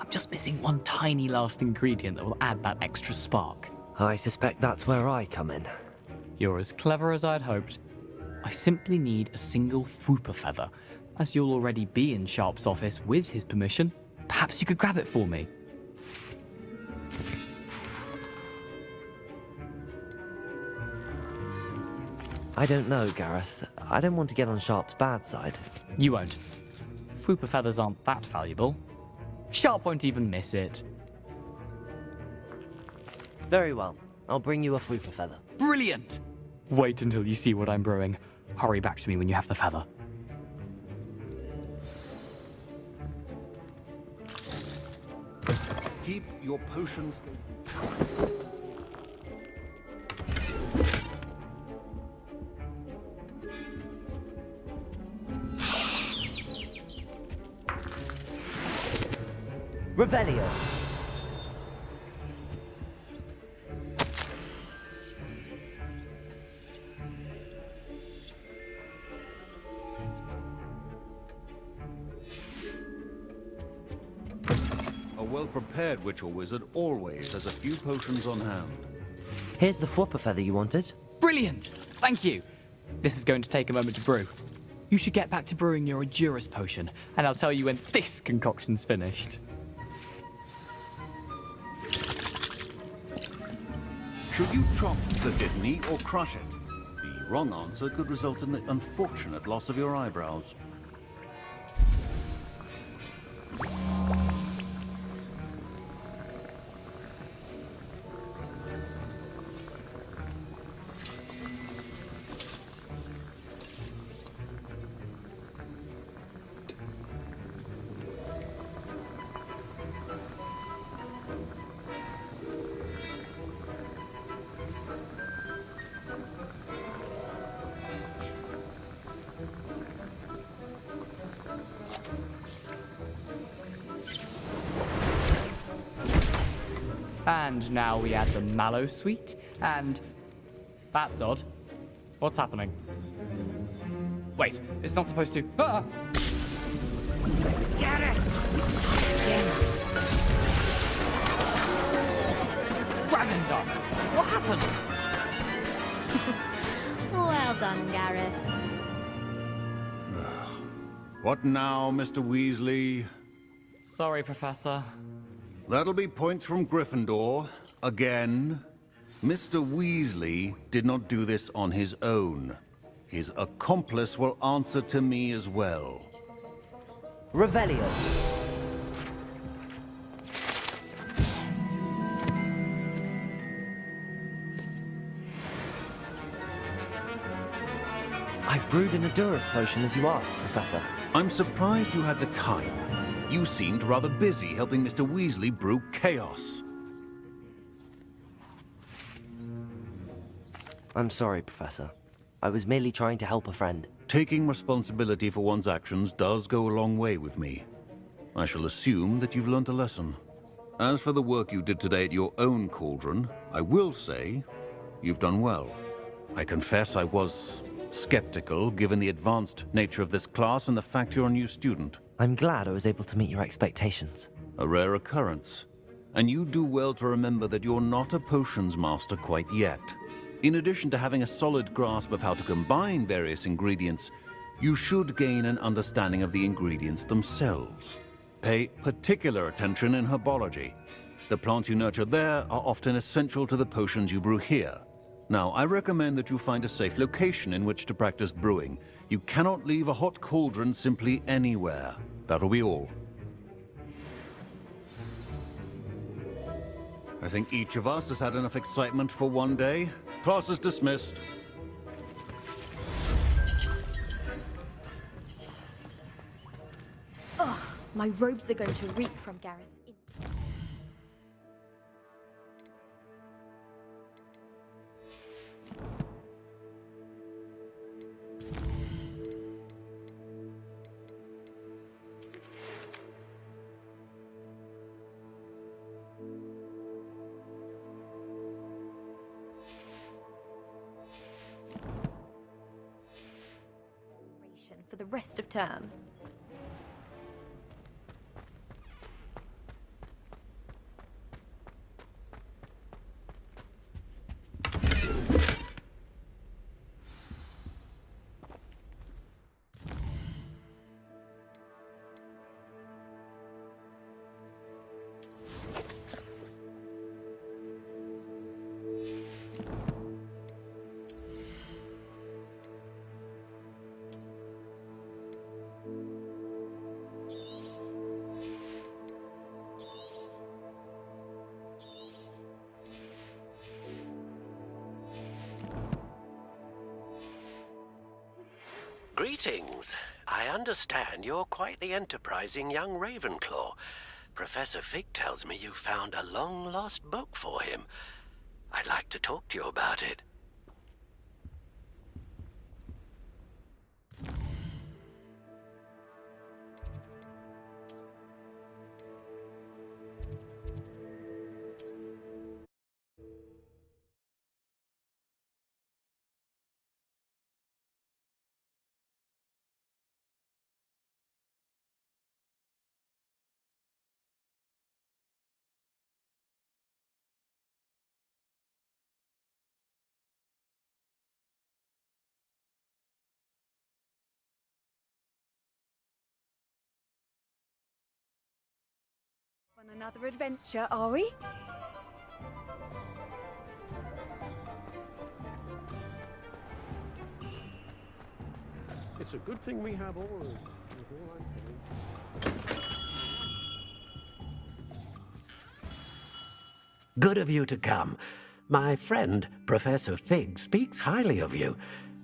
Just missing one tiny last ingredient that will add that extra spark. I suspect that's where I come in. You're as clever as I'd hoped. I simply need a single Fwooper feather. As you'll already be in Sharp's office with his permission, perhaps you could grab it for me. I don't know, Gareth. I don't want to get on Sharp's bad side. You won't. Fwooper feathers aren't that valuable. Sharp won't even miss it. Very well. I'll bring you a Fwooper feather. Brilliant! Wait until you see what I'm brewing. Hurry back to me when you have the feather. Keep your potions. Revelio. A well-prepared witch or wizard always has a few potions on hand. Here's the Fwooper feather you wanted. Brilliant! Thank you! This is going to take a moment to brew. You should get back to brewing your Endurus potion, and I'll tell you when this concoction's finished. Should you chop the kidney or crush it? The wrong answer could result in the unfortunate loss of your eyebrows. And now we add the mallow sweet, and... That's odd. What's happening? Wait, it's not supposed to... Ah! Get it! Ravender! What happened? Well done, Gareth. What now, Mr. Weasley? Sorry, Professor. That'll be points from Gryffindor. Again. Mr. Weasley did not do this on his own. His accomplice will answer to me as well. Revelio. I brewed an Endurus potion as you asked, Professor. I'm surprised you had the time. You seemed rather busy helping Mr. Weasley brew chaos. I'm sorry, Professor. I was merely trying to help a friend. Taking responsibility for one's actions does go a long way with me. I shall assume that you've learnt a lesson. As for the work you did today at your own cauldron, I will say you've done well. I confess I was skeptical, given the advanced nature of this class and the fact you're a new student. I'm glad I was able to meet your expectations. A rare occurrence. And you do well to remember that you're not a potions master quite yet. In addition to having a solid grasp of how to combine various ingredients, you should gain an understanding of the ingredients themselves. Pay particular attention in herbology. The plants you nurture there are often essential to the potions you brew here. Now, I recommend that you find a safe location in which to practice brewing. You cannot leave a hot cauldron simply anywhere. That'll be all. I think each of us has had enough excitement for one day. Class is dismissed. Ugh, my robes are going to reek from Gareth. For the rest of term. Greetings. I understand you're quite the enterprising young Ravenclaw. Professor Fig tells me you found a long-lost book for him. I'd like to talk to you about it. On another adventure, are we? It's a good thing we have oars. Good of you to come. My friend, Professor Fig, speaks highly of you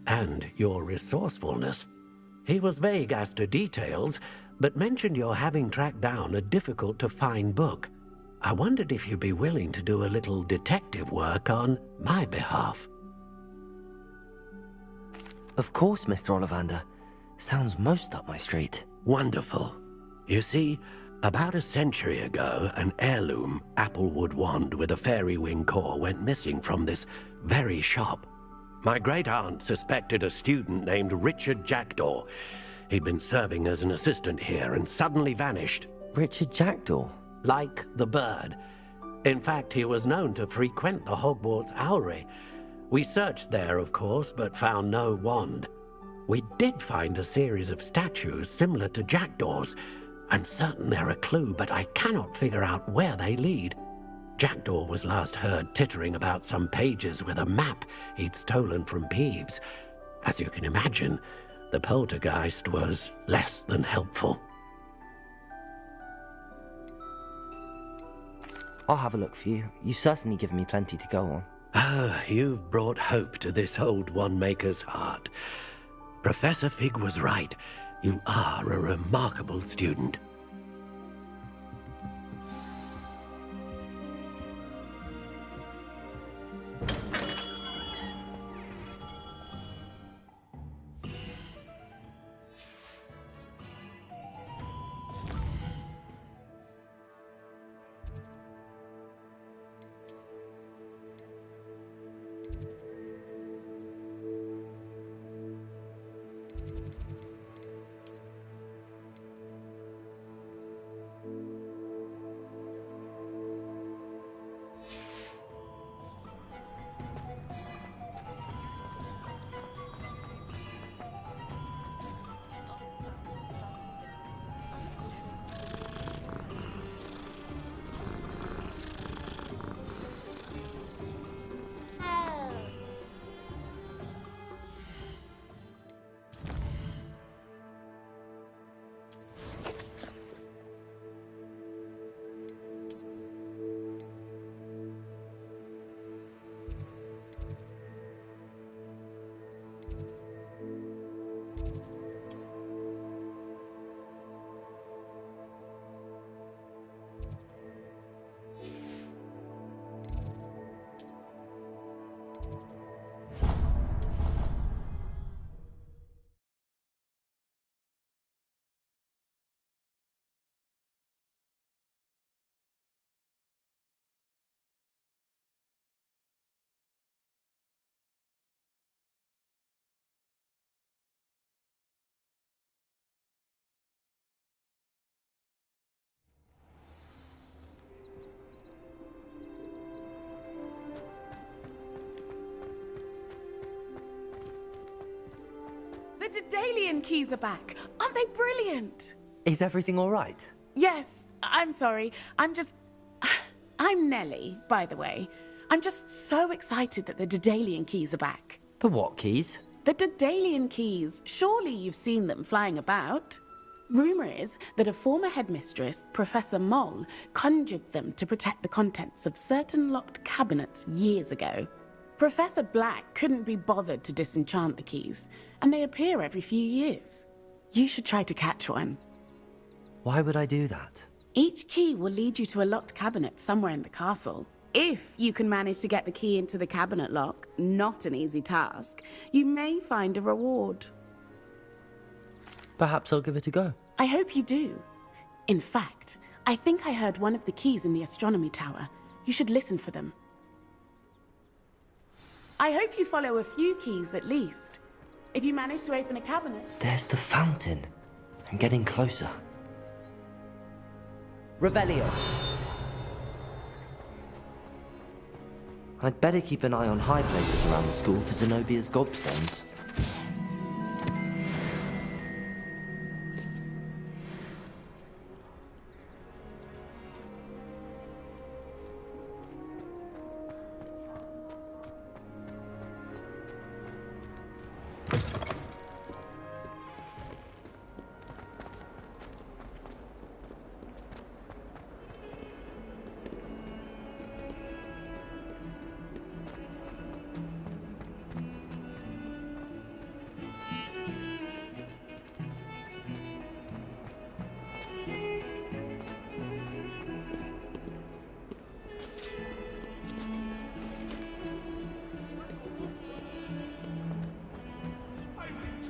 and your resourcefulness. He was vague as to details, but mentioned your having tracked down a difficult-to-find book. I wondered if you'd be willing to do a little detective work on my behalf. Of course, Mr. Ollivander. Sounds most up my street. Wonderful. You see, about a century ago, an heirloom applewood wand with a fairy wing core went missing from this very shop. My great-aunt suspected a student named Richard Jackdaw. He'd been serving as an assistant here and suddenly vanished. Richard Jackdaw? Like the bird. In fact, he was known to frequent the Hogwarts Owlery. We searched there, of course, but found no wand. We did find a series of statues similar to Jackdaw's. I'm certain they're a clue, but I cannot figure out where they lead. Jackdaw was last heard tittering about some pages with a map he'd stolen from Peeves. As you can imagine, the poltergeist was less than helpful. I'll have a look for you. You've certainly given me plenty to go on. Ah, you've brought hope to this old one-maker's heart. Professor Fig was right. You are a remarkable student. The Daedalian keys are back. Aren't they brilliant? Is everything all right? Yes, I'm sorry. I'm just... I'm Nellie, by the way. I'm just so excited that the Daedalian keys are back. The what keys? The Daedalian keys. Surely you've seen them flying about. Rumour is that a former headmistress, Professor Moll, conjured them to protect the contents of certain locked cabinets years ago. Professor Black couldn't be bothered to disenchant the keys, and they appear every few years. You should try to catch one. Why would I do that? Each key will lead you to a locked cabinet somewhere in the castle. If you can manage to get the key into the cabinet lock, not an easy task, you may find a reward. Perhaps I'll give it a go. I hope you do. In fact, I think I heard one of the keys in the astronomy tower. You should listen for them. I hope you follow a few keys at least. If you manage to open a cabinet... There's the fountain. I'm getting closer. Revelio. I'd better keep an eye on high places around the school for Zenobia's gobstones.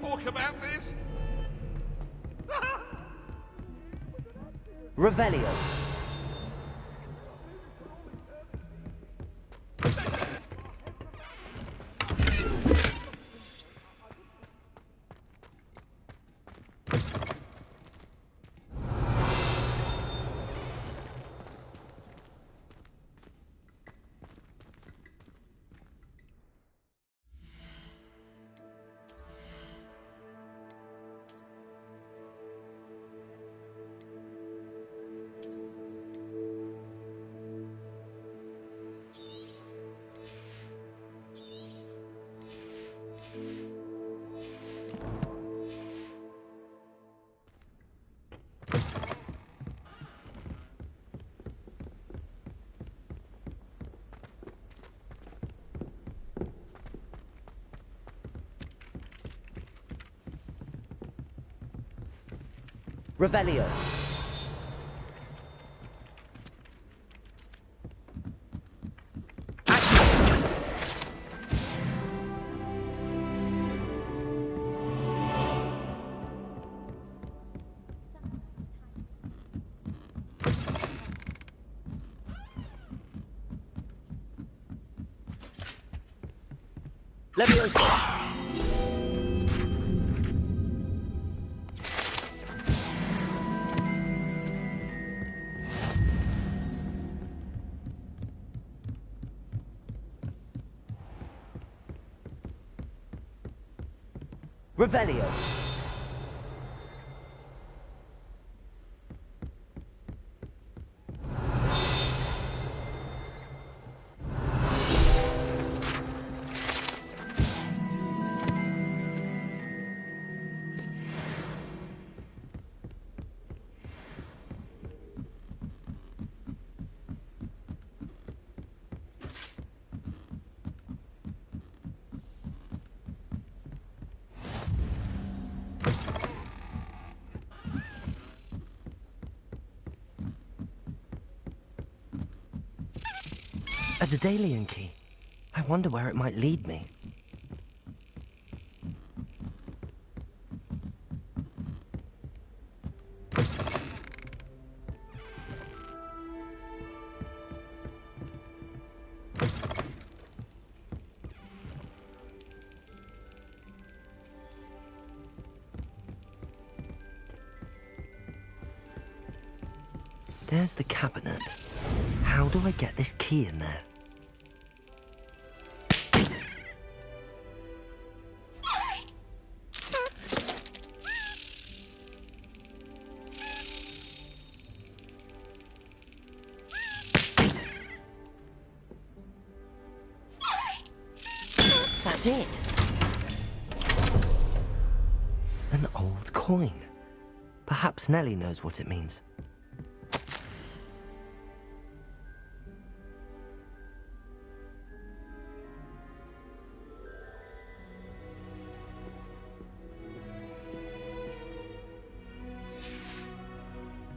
Talk about this? Revelio. Revelio. Leviosa. Revelio. A Daedalian key. I wonder where it might lead me. There's the cabinet. How do I get this key in there? That's it. An old coin. Perhaps Nellie knows what it means.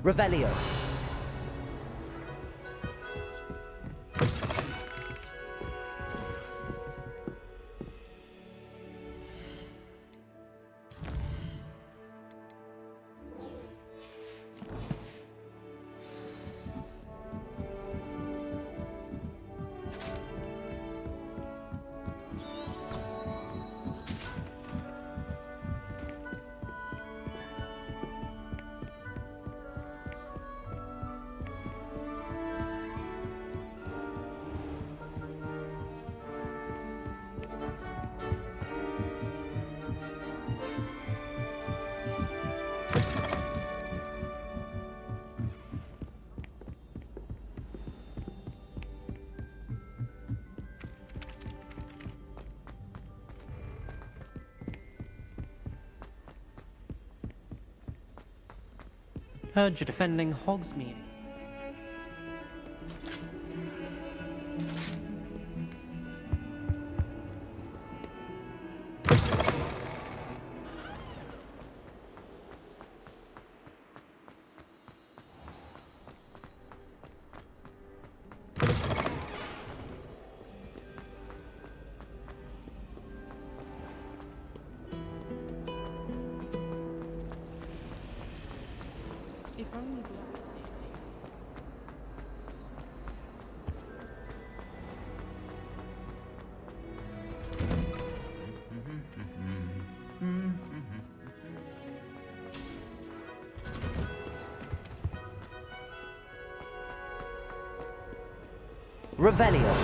Revelio. Heard you're defending Hogsmeade. Revelio.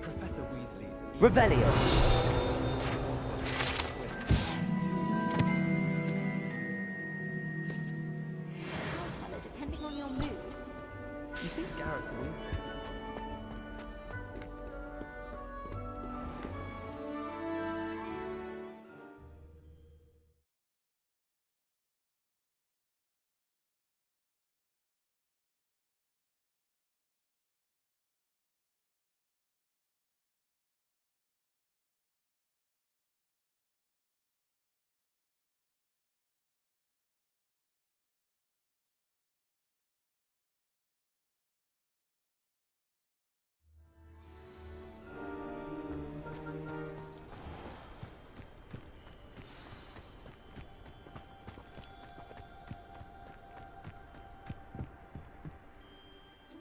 Professor Weasley's... Revelio. Depending on your mood. You think Gareth will?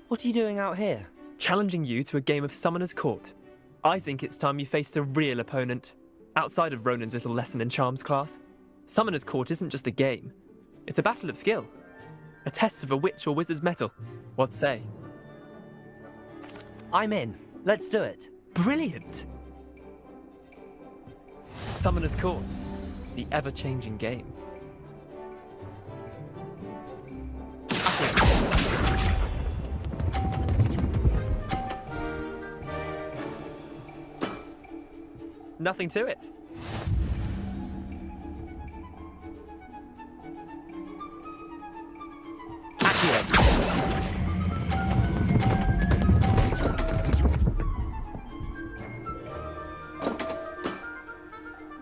What are you doing out here? Challenging you to a game of Summoner's Court. I think it's time you faced a real opponent, outside of Ronan's little lesson in charms class. Summoner's Court isn't just a game. It's a battle of skill. A test of a witch or wizard's mettle. What say? I'm in. Let's do it. Brilliant! Summoner's Court. The ever-changing game. Nothing to it.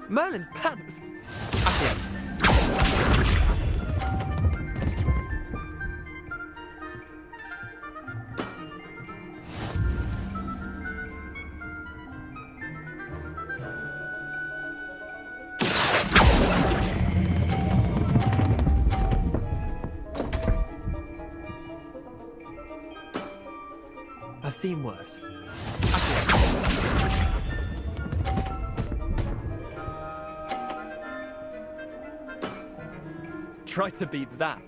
Merlin's pants. Accio. I've seen worse. Try to beat that.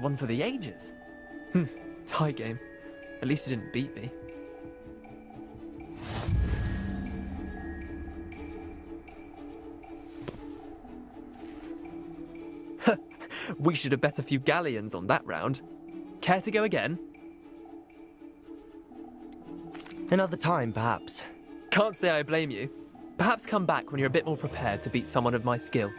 one for the ages. Tie game. At least you didn't beat me. We should have bet a few galleons on that round. Care to go again? Another time, perhaps. Can't say I blame you. Perhaps come back when you're a bit more prepared to beat someone of my skill.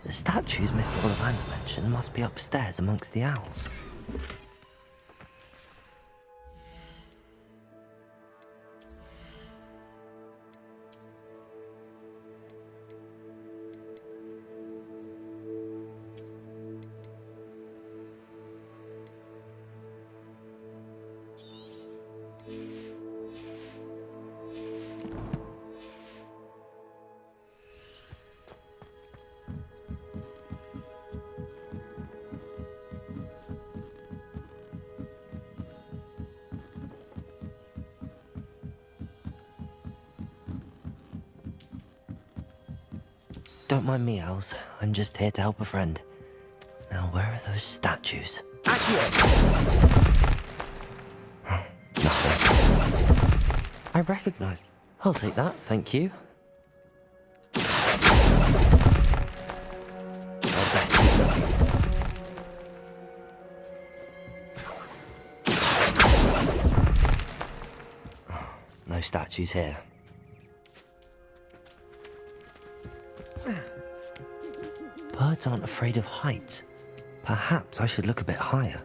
The statues Mr. Ollivander mentioned must be upstairs amongst the owls. Don't mind me, owls. I'm just here to help a friend. Now, where are those statues? Nothing. I recognize. I'll take that, thank you. I'd best keep looking. No statues here. Birds aren't afraid of heights. Perhaps I should look a bit higher.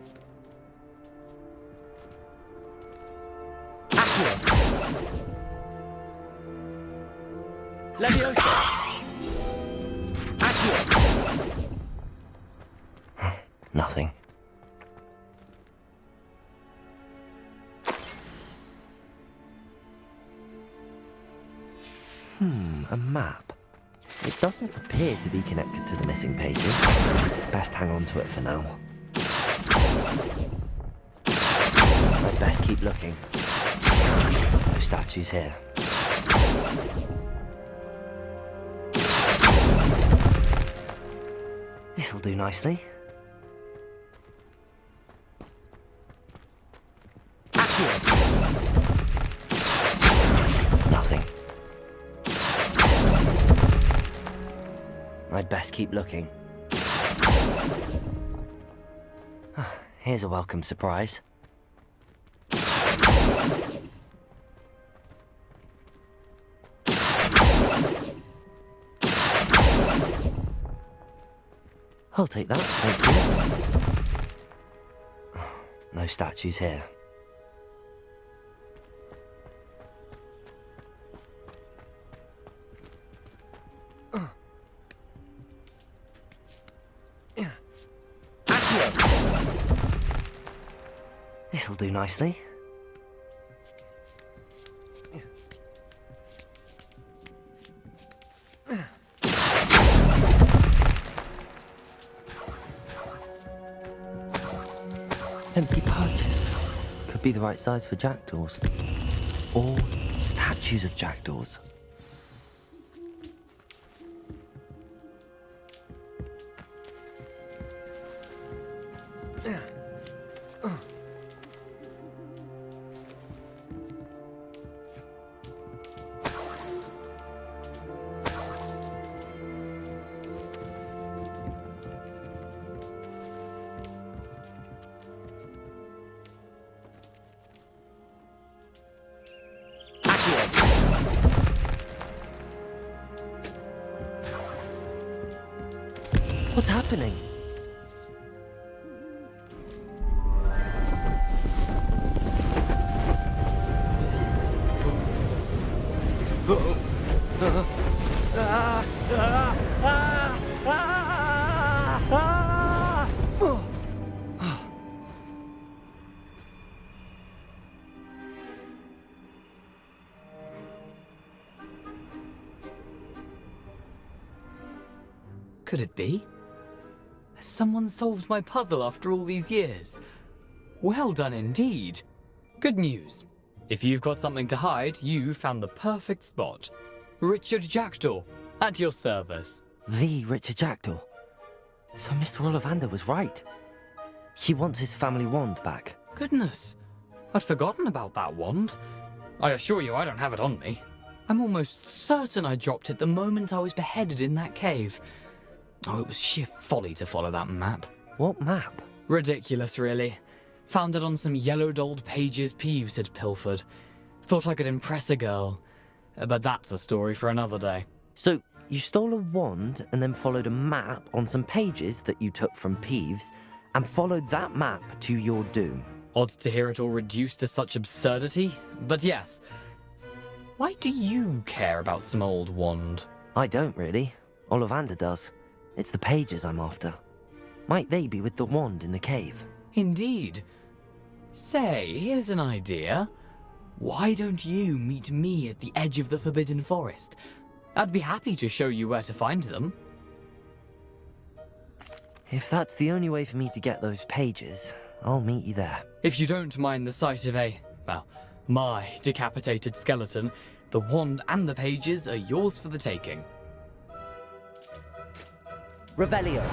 Nothing. A map. It doesn't appear to be connected to the missing pages. Best hang on to it for now. I'd best keep looking. No statues here. This'll do nicely. Nothing. I'd best keep looking. Here's a welcome surprise. I'll take that, thank you. No statues here. This'll do nicely. Empty pouches. Could be the right size for jackdaws. Or statues of jackdaws. What's happening? Could it be? Has someone solved my puzzle after all these years? Well done indeed. Good news. If you've got something to hide, you found the perfect spot. Richard Jackdaw, at your service. The Richard Jackdaw. So Mr. Ollivander was right. He wants his family wand back. Goodness, I'd forgotten about that wand. I assure you I don't have it on me. I'm almost certain I dropped it the moment I was beheaded in that cave. Oh, it was sheer folly to follow that map. What map? Ridiculous, really. Found it on some yellowed old pages Peeves had pilfered. Thought I could impress a girl. But that's a story for another day. So, you stole a wand and then followed a map on some pages that you took from Peeves and followed that map to your doom. Odd to hear it all reduced to such absurdity, but yes. Why do you care about some old wand? I don't really. Ollivander does. It's the pages I'm after. Might they be with the wand in the cave? Indeed. Say, here's an idea. Why don't you meet me at the edge of the Forbidden Forest? I'd be happy to show you where to find them. If that's the only way for me to get those pages, I'll meet you there. If you don't mind the sight of my decapitated skeleton, the wand and the pages are yours for the taking. Revelio.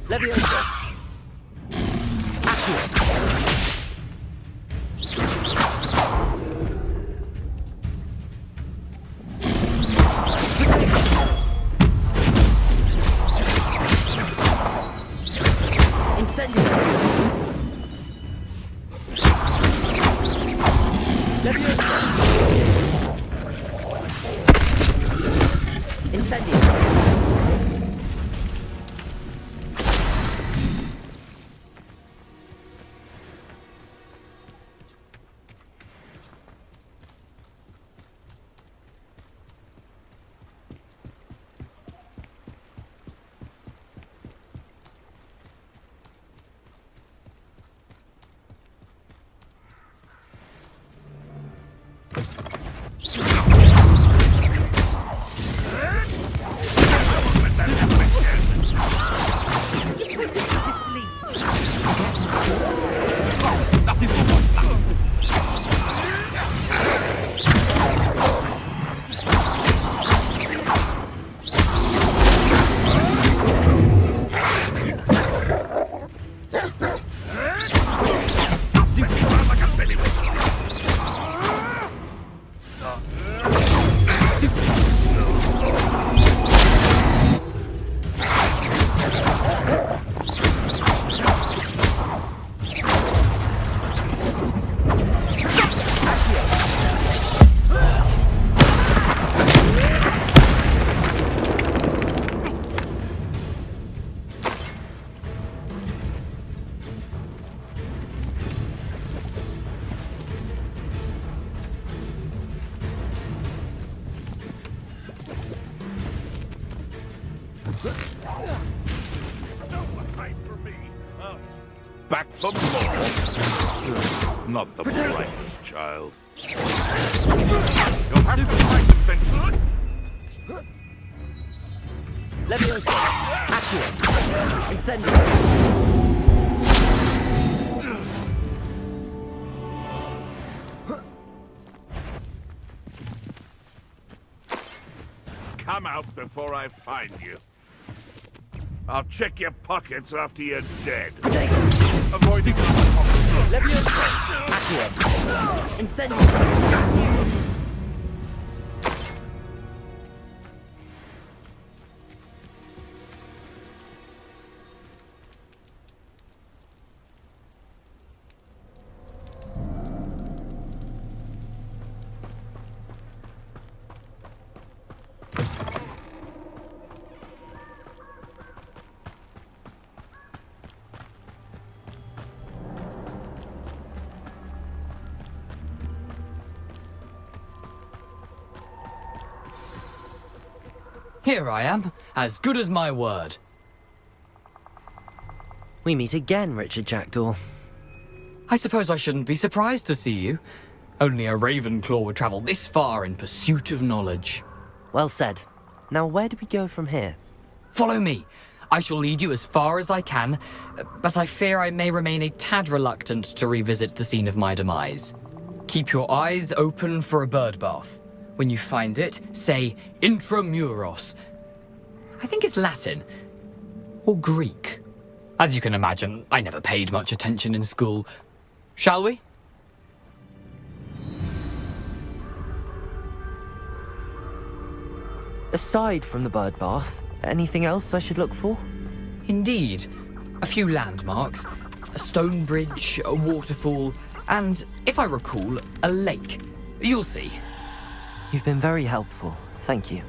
Leviosa. Incendio. Leviosa. Incendio. Back for more. Not the brightest child. You'll have to fight eventually. Leviosa. Accio. Incendio. Come out before I find you. I'll check your pockets after you're dead. Avoiding Leviosa. Accio. Incendio. Here I am, as good as my word. We meet again, Richard Jackdaw. I suppose I shouldn't be surprised to see you. Only a Ravenclaw would travel this far in pursuit of knowledge. Well said. Now where do we go from here? Follow me. I shall lead you as far as I can, but I fear I may remain a tad reluctant to revisit the scene of my demise. Keep your eyes open for a bird bath. When you find it, say intramuros. I think it's Latin. Or Greek. As you can imagine, I never paid much attention in school. Shall we? Aside from the bird bath, anything else I should look for? Indeed. A few landmarks. A stone bridge, a waterfall, and, if I recall, a lake. You'll see. You've been very helpful. Thank you.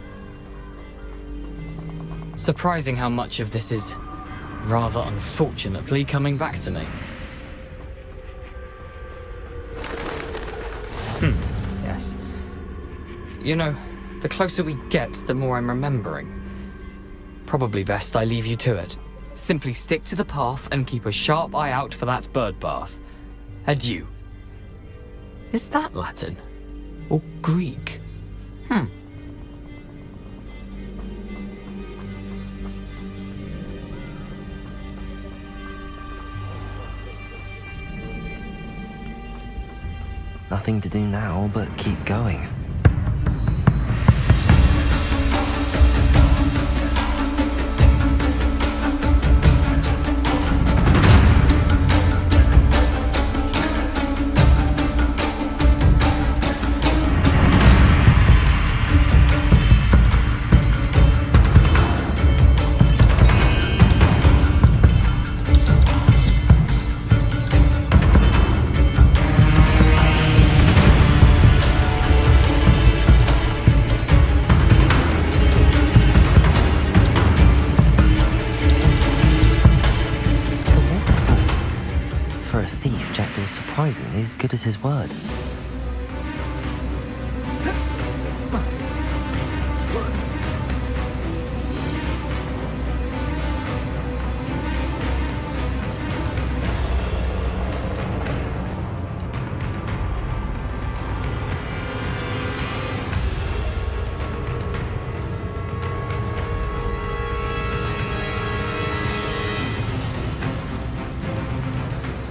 Surprising how much of this is, rather unfortunately, coming back to me. Yes. You know, the closer we get, the more I'm remembering. Probably best I leave you to it. Simply stick to the path and keep a sharp eye out for that bird bath. Adieu. Is that Latin? Or Greek? Nothing to do now but keep going. apparently as good as his word.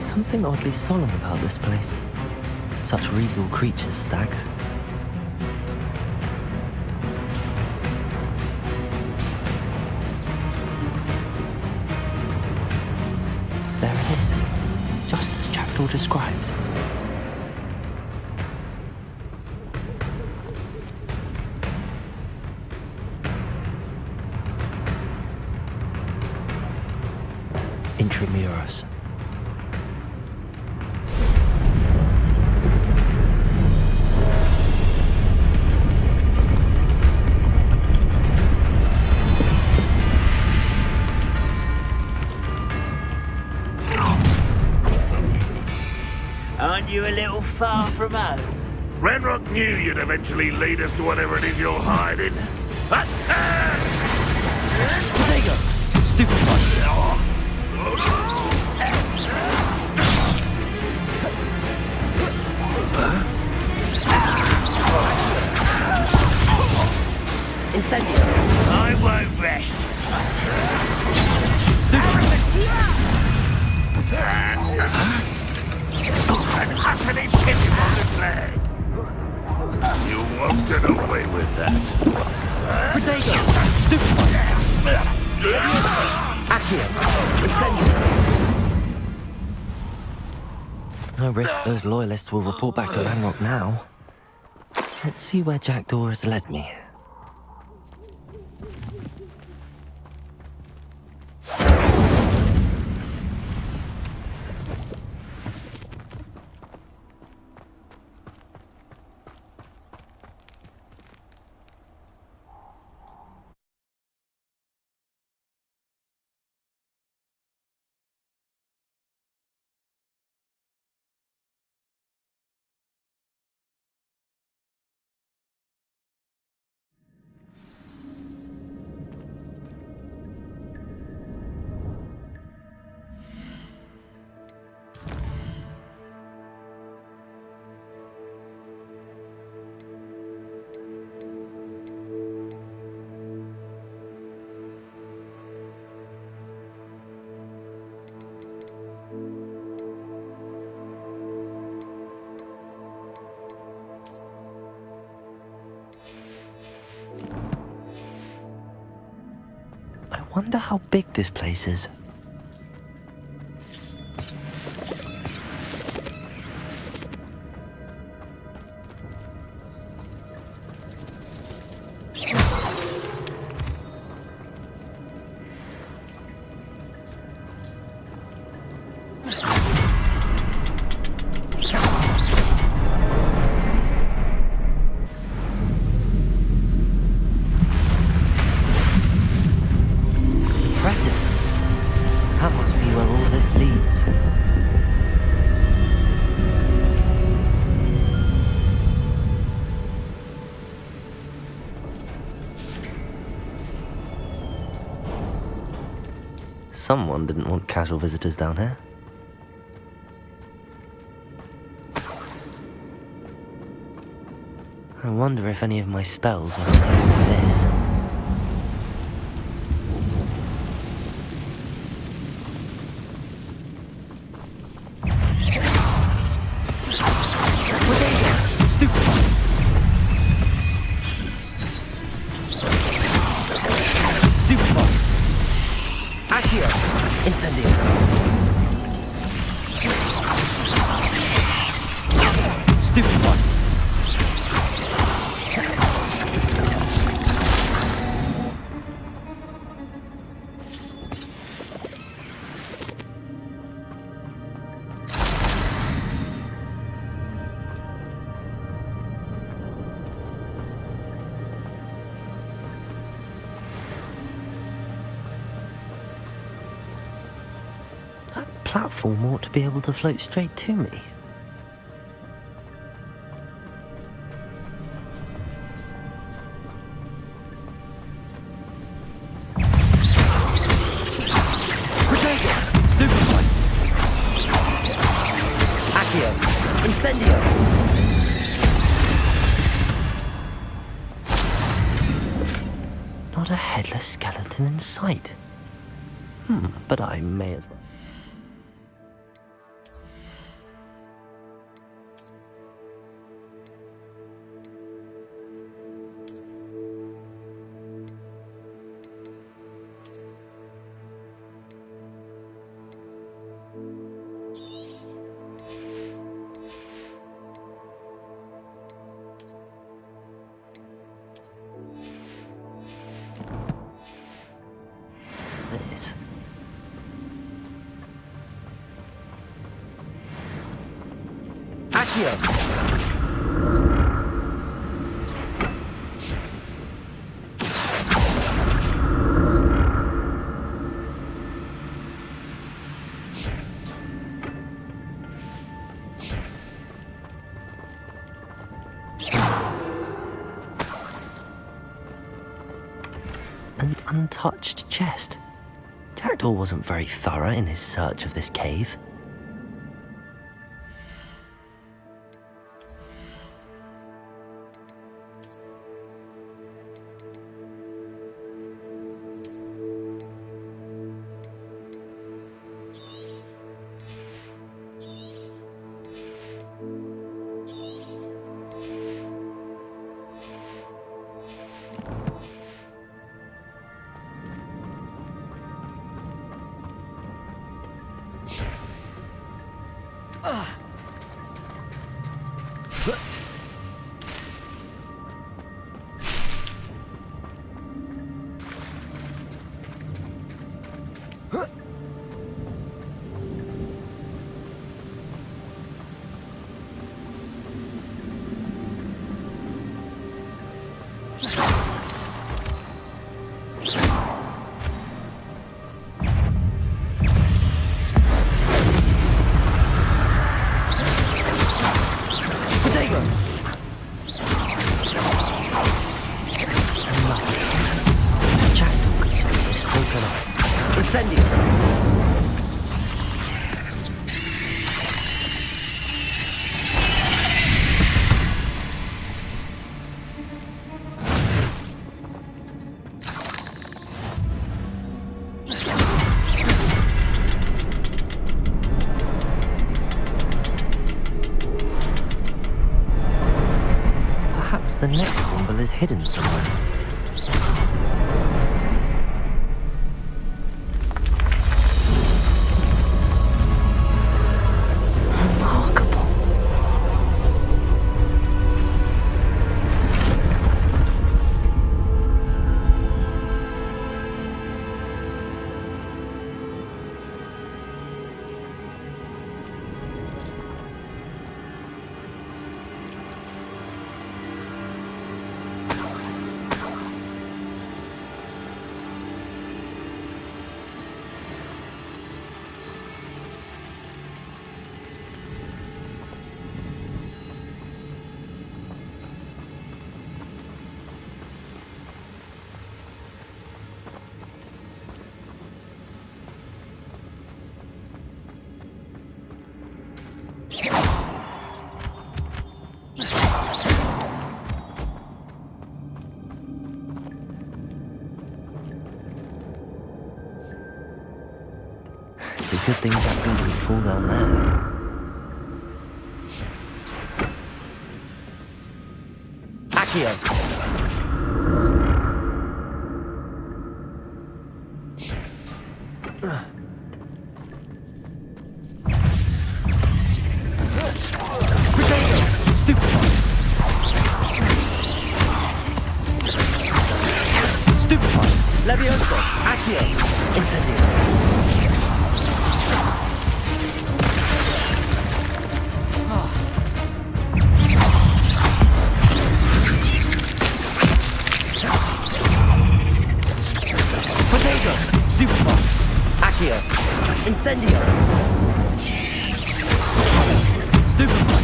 Something oddly solemn about this place. Such regal creatures, stags. There it is, just as Jackdaw described. Intramuros. Aren't you a little far from home? Renrock knew you'd eventually lead us to whatever it is you're hiding. There you go! Stupid one! Incendio! I won't rest. An utterly pitiful display. You won't get away with that. Protego! Stupid one! Accio! Incendio! No risk those loyalists will report back to Ranrock now. Let's see where Jackdaw has led me. I wonder how big this place is. That must be where all this leads. Someone didn't want casual visitors down here. I wonder if any of my spells will help me with this. Incendio. Stupid one. Platform ought to be able to float straight to me. Not a headless skeleton in sight. But I may as well. This. Accio! An untouched chest. Jackdaw wasn't very thorough in his search of this cave. Perhaps the next symbol is hidden somewhere. It's a good thing that gun didn't fall down there. Accio! Levioso! Accio! Incendio! Potato! Stupefy! Accio! Incendio! Stupefy!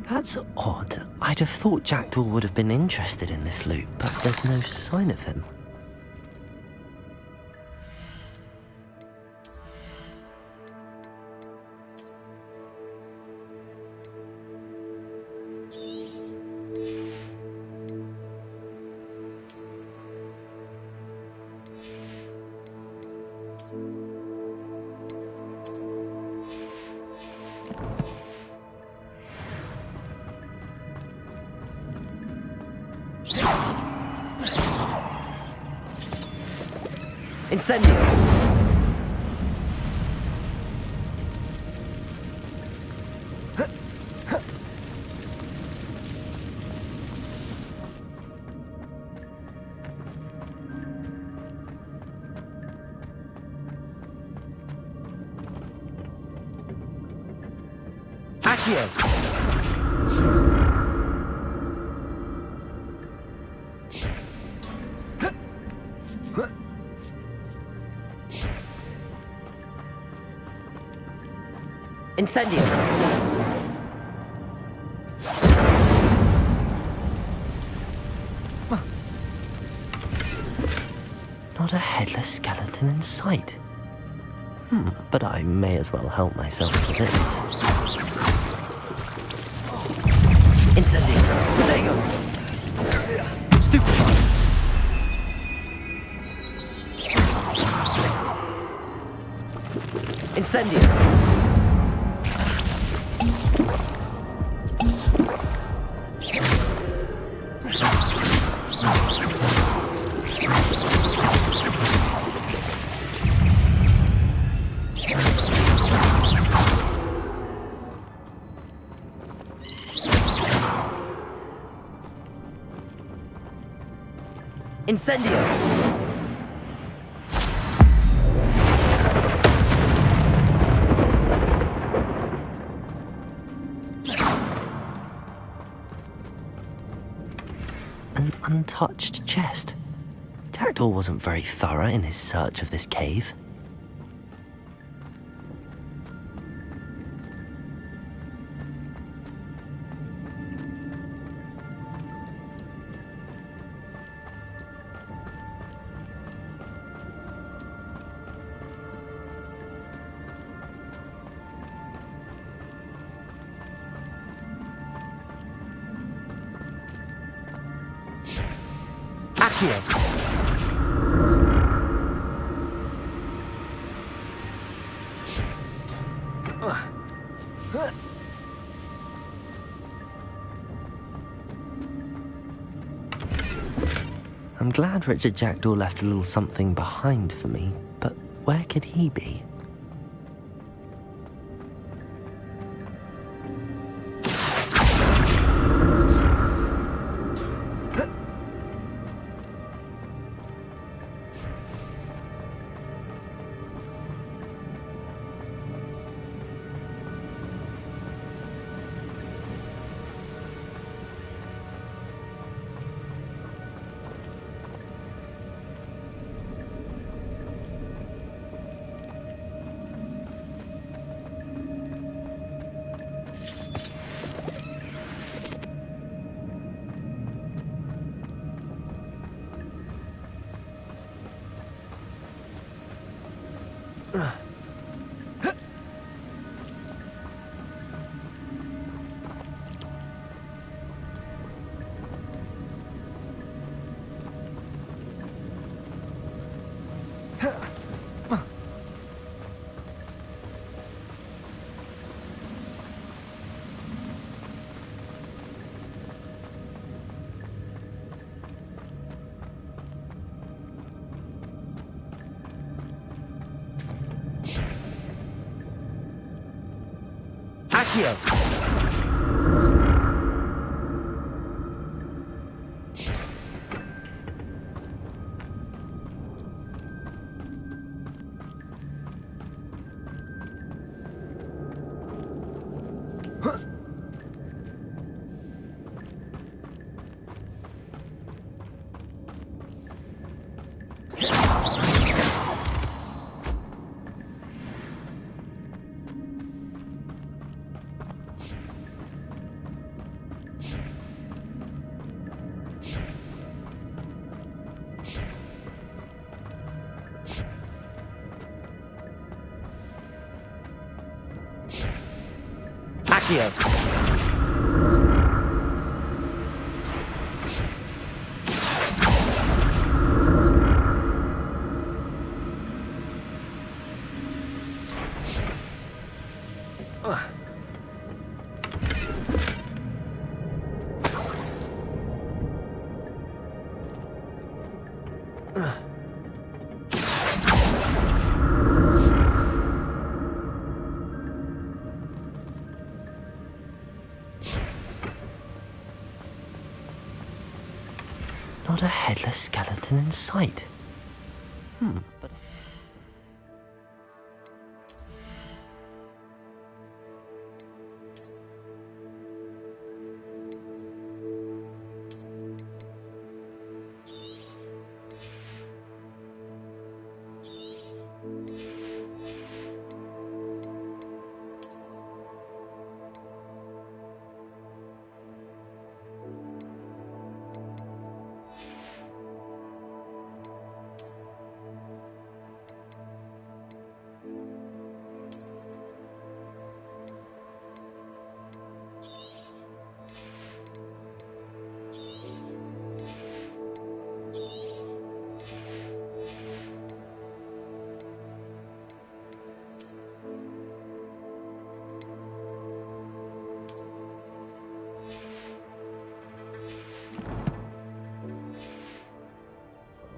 That's odd. I'd have thought Jackdaw would have been interested in this loot, but there's no sign of him. Incendio! Accio! Incendio! Not a headless skeleton in sight. But I may as well help myself to this. Incendio! Protego! Stupefy! Incendio! Incendio! An untouched chest. Jackdaw wasn't very thorough in his search of this cave. I'm glad Richard Jackdaw left a little something behind for me, but where could he be? Accio! Accio. Not a headless skeleton in sight. But...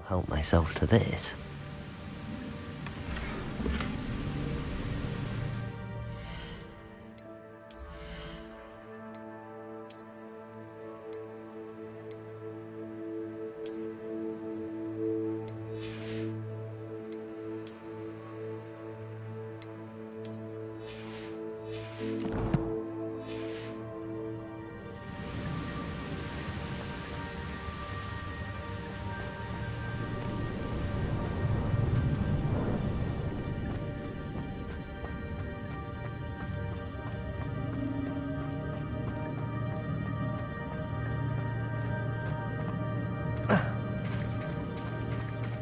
help myself to this.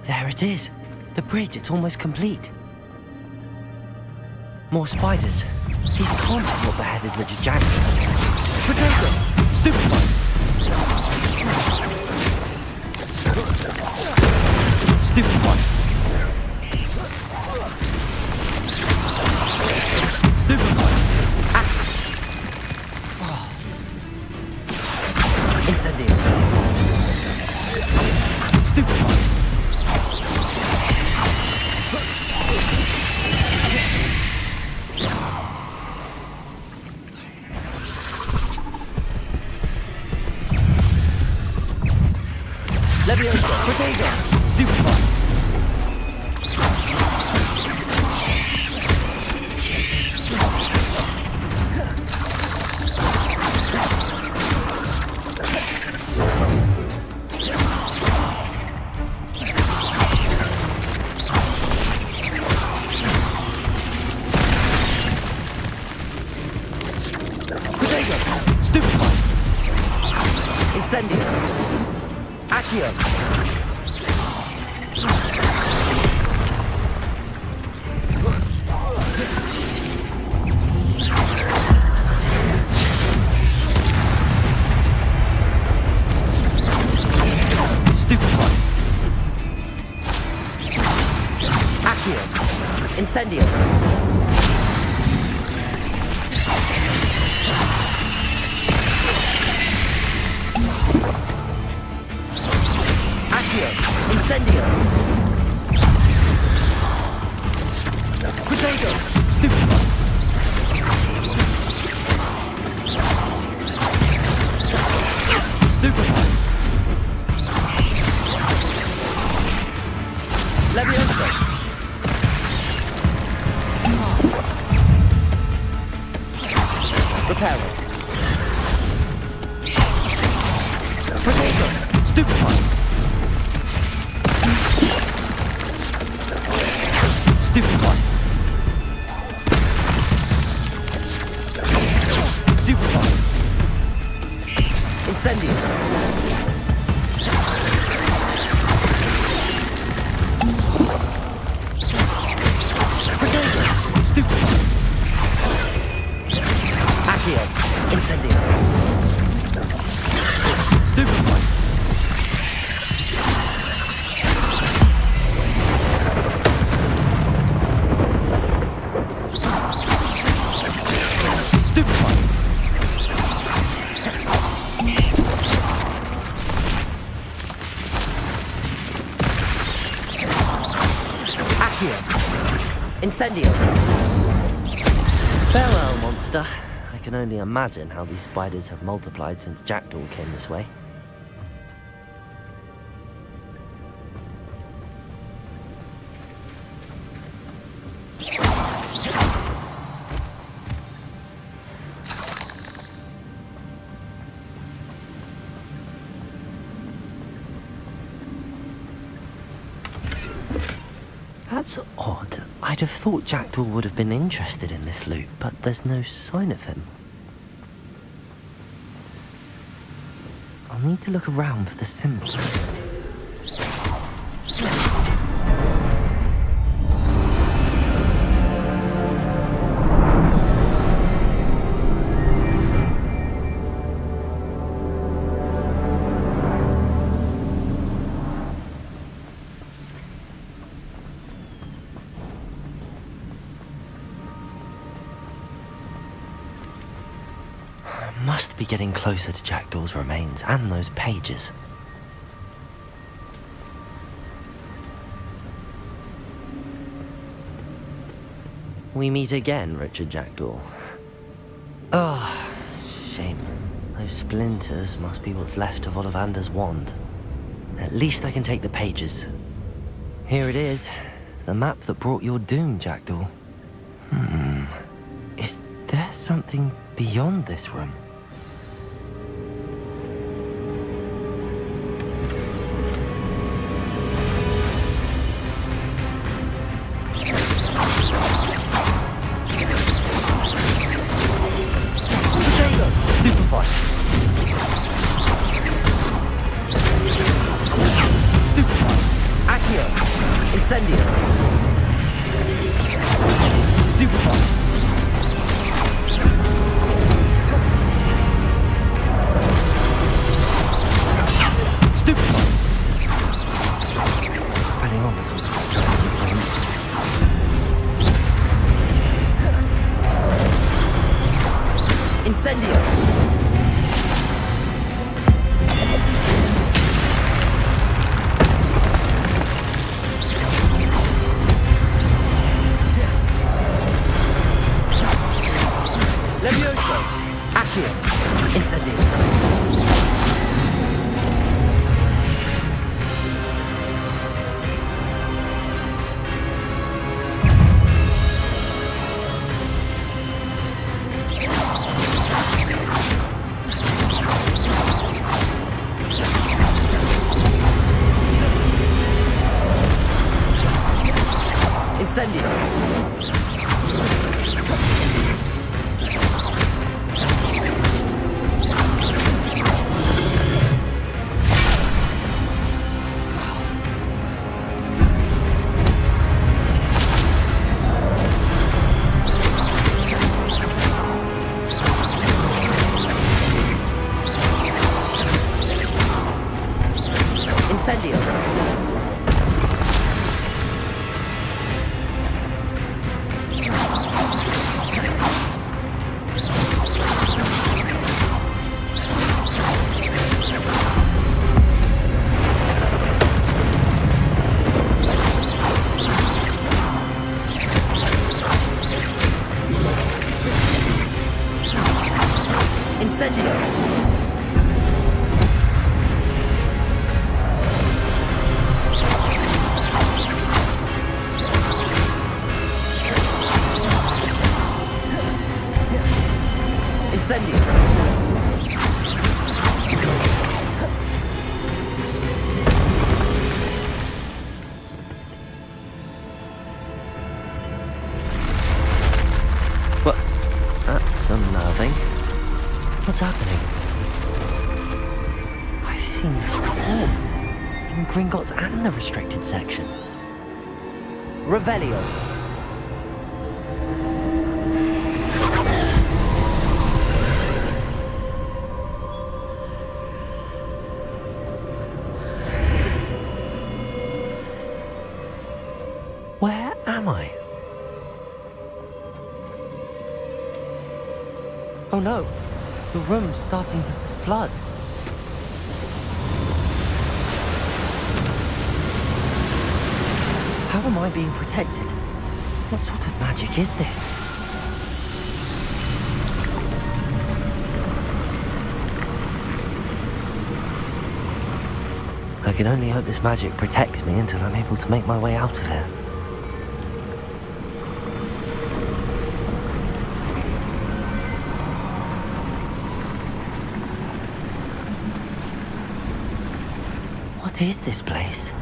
There it is. The bridge, it's almost complete. More spiders. These can't be what beheaded Richard Jackson. Potato! Stupid one! Stupid one! Stupid one! Ah! Oh. Incendio! Stupid one! Leviosa, Potato, Stupid one. Potato, Stupid one. Incendio. Accio. Stupid one. Accio. Incendio. Incendio! Potato! Stupid one! Stupid one! Leviosa! Reparo! Potato! Stupid one! Stupid one. Stupid one. Incendio. Potato. Stupid one. Accio. Incendio! Farewell, monster. I can only imagine how these spiders have multiplied since Jackdaw came this way. That's odd. I'd have thought Jackdaw would have been interested in this loot, but there's no sign of him. I'll need to look around for the symbols. Must be getting closer to Jackdaw's remains and those pages. We meet again, Richard Jackdaw. Oh, shame. Those splinters must be what's left of Ollivander's wand. At least I can take the pages. Here it is. The map that brought your doom, Jackdaw. Is there something beyond this room? That's unnerving. What's happening? I've seen this before. In Gringotts and the restricted section. Revelio. Where am I? Oh no, the room's starting to flood. How am I being protected? What sort of magic is this? I can only hope this magic protects me until I'm able to make my way out of here. What is this place?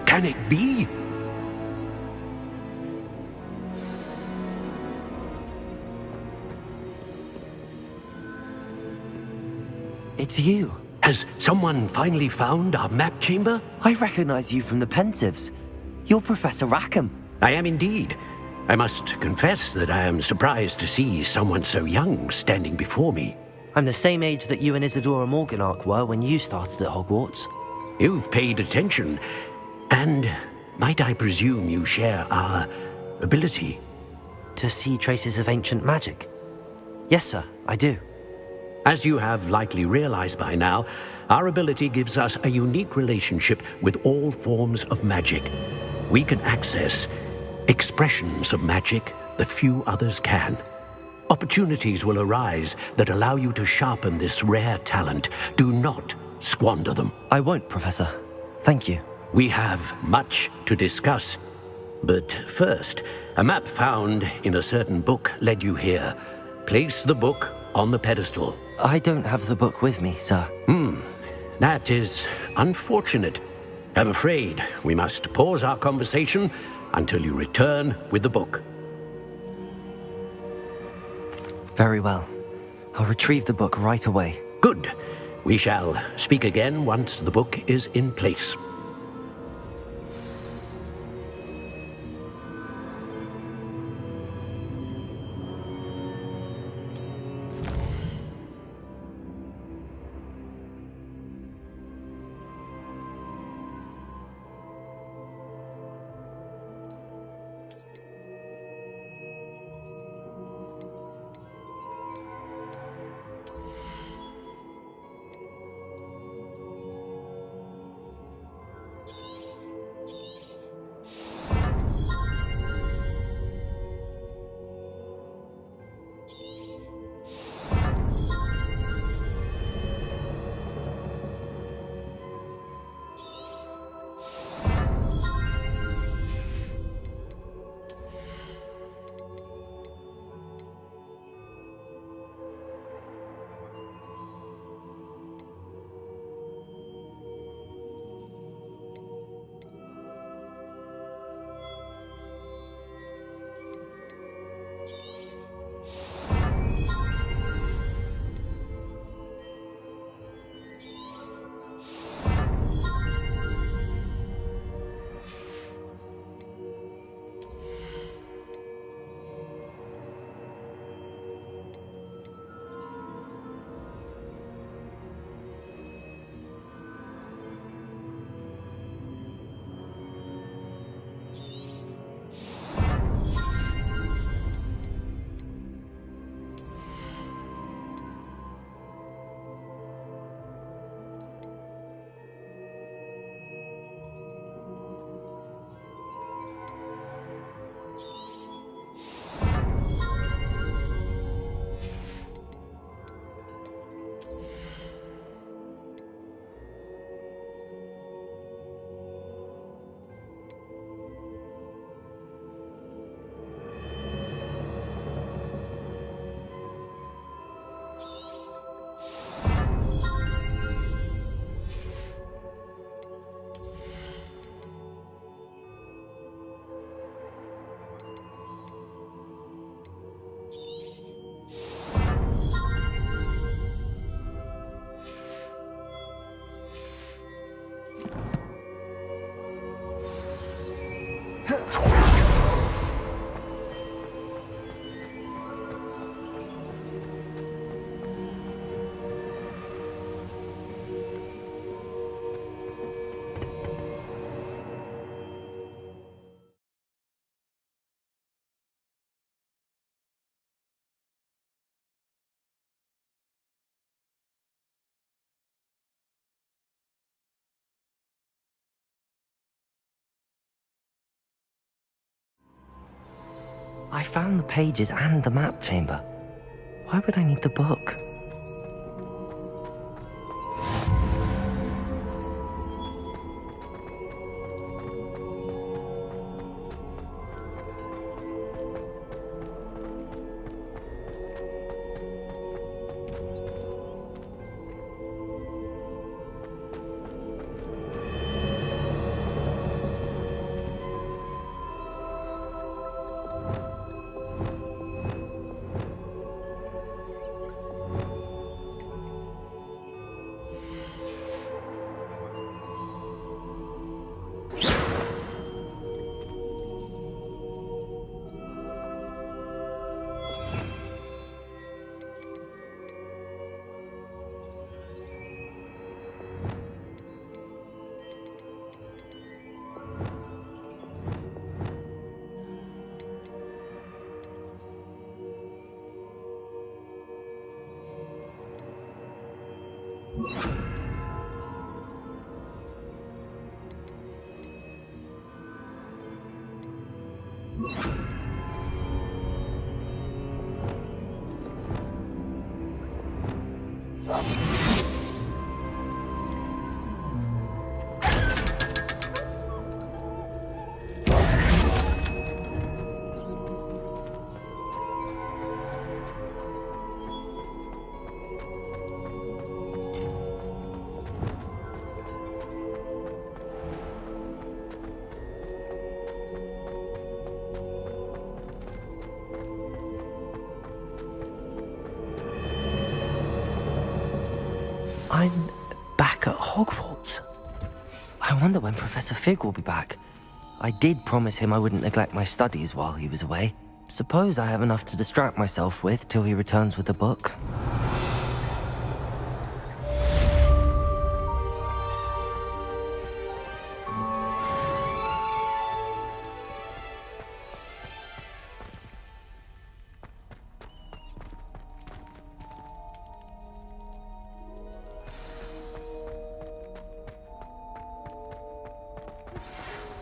Can it be? It's you. Has someone finally found our map chamber? I recognize you from the Pensives. You're Professor Rackham. I am indeed. I must confess that I am surprised to see someone so young standing before me. I'm the same age that you and Isadora Morganach were when you started at Hogwarts. You've paid attention. And might I presume you share our ability? To see traces of ancient magic? Yes, sir, I do. As you have likely realized by now, our ability gives us a unique relationship with all forms of magic. We can access expressions of magic that few others can. Opportunities will arise that allow you to sharpen this rare talent. Do not squander them. I won't, Professor. Thank you. We have much to discuss. But first, a map found in a certain book led you here. Place the book on the pedestal. I don't have the book with me, sir. That is unfortunate. I'm afraid we must pause our conversation until you return with the book. Very well. I'll retrieve the book right away. Good. We shall speak again once the book is in place. I found the pages and the map chamber. Why would I need the book? I'm back at Hogwarts. I wonder when Professor Fig will be back. I did promise him I wouldn't neglect my studies while he was away. Suppose I have enough to distract myself with till he returns with the book.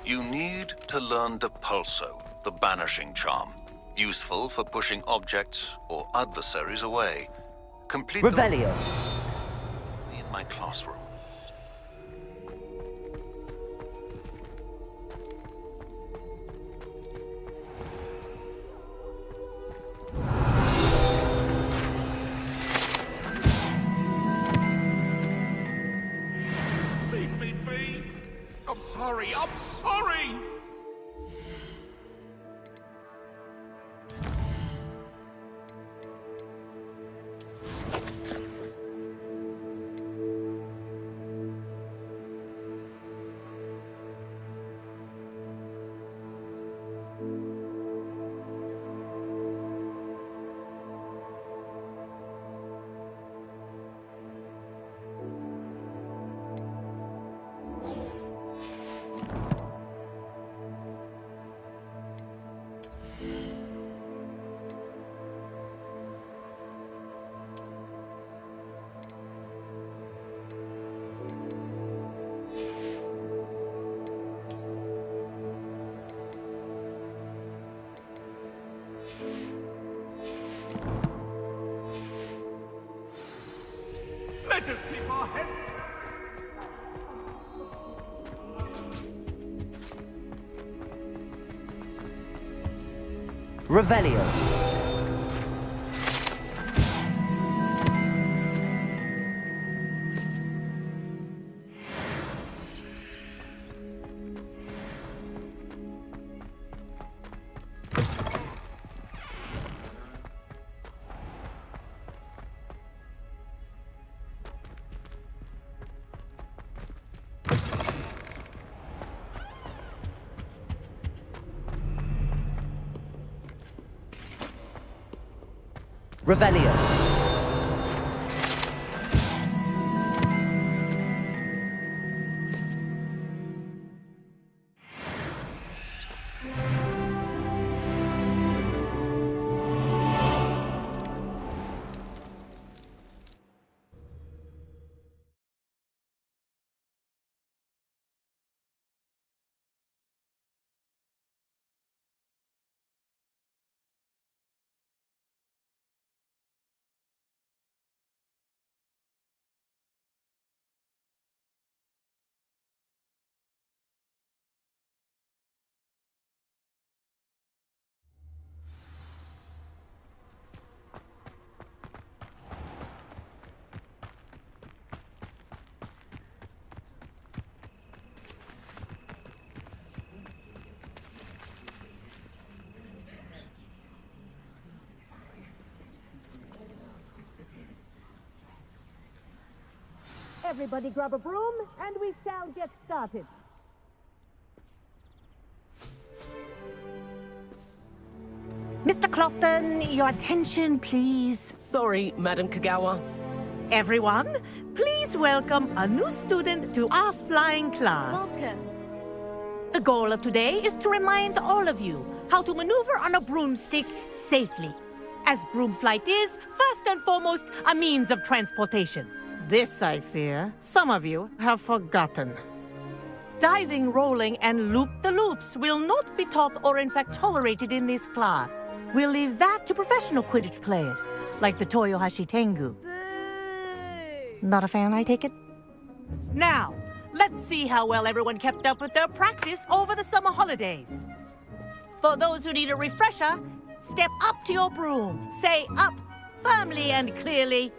You need to learn Depulso, the banishing charm. Useful for pushing objects or adversaries away. Complete Revelio. In my classroom. Leave me be! I'm sorry, I'm sorry! Let us keep our heads. Revelio. Revelio. Everybody grab a broom, and we shall get started. Mr. Clopton, your attention, please. Sorry, Madam Kagawa. Everyone, please welcome a new student to our flying class. Welcome. The goal of today is to remind all of you how to maneuver on a broomstick safely, as broom flight is, first and foremost, a means of transportation. This, I fear, some of you have forgotten. Diving, rolling, and loop-the-loops will not be taught or in fact tolerated in this class. We'll leave that to professional Quidditch players, like the Toyohashi Tengu. Not a fan, I take it? Now, let's see how well everyone kept up with their practice over the summer holidays. For those who need a refresher, step up to your broom, say up firmly and clearly,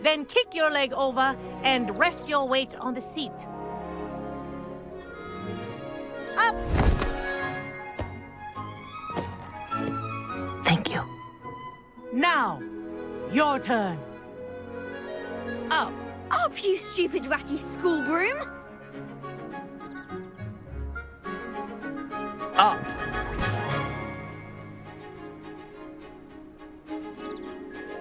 then kick your leg over and rest your weight on the seat. Up! Thank you. Now, your turn. Up! Up, you stupid ratty school broom! Up.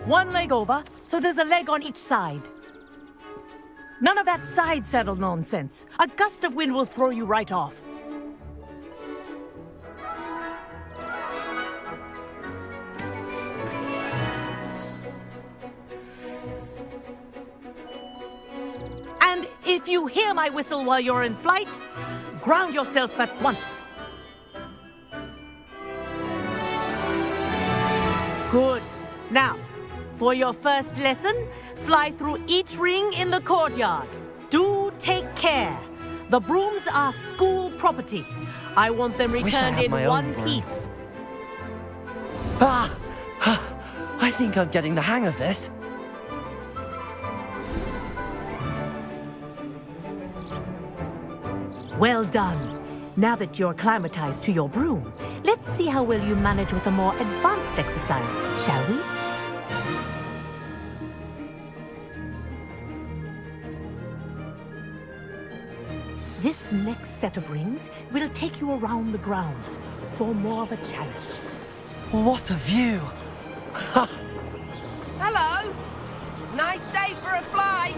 One leg over, so there's a leg on each side. None of that side saddle nonsense. A gust of wind will throw you right off. And if you hear my whistle while you're in flight, ground yourself at once. Good. Now, for your first lesson, fly through each ring in the courtyard. Do take care. The brooms are school property. I want them returned in one piece. I think I'm getting the hang of this. Well done. Now that you're acclimatized to your broom, let's see how well you manage with a more advanced exercise, shall we? This next set of rings will take you around the grounds for more of a challenge. What a view! Hello! Nice day for a flight!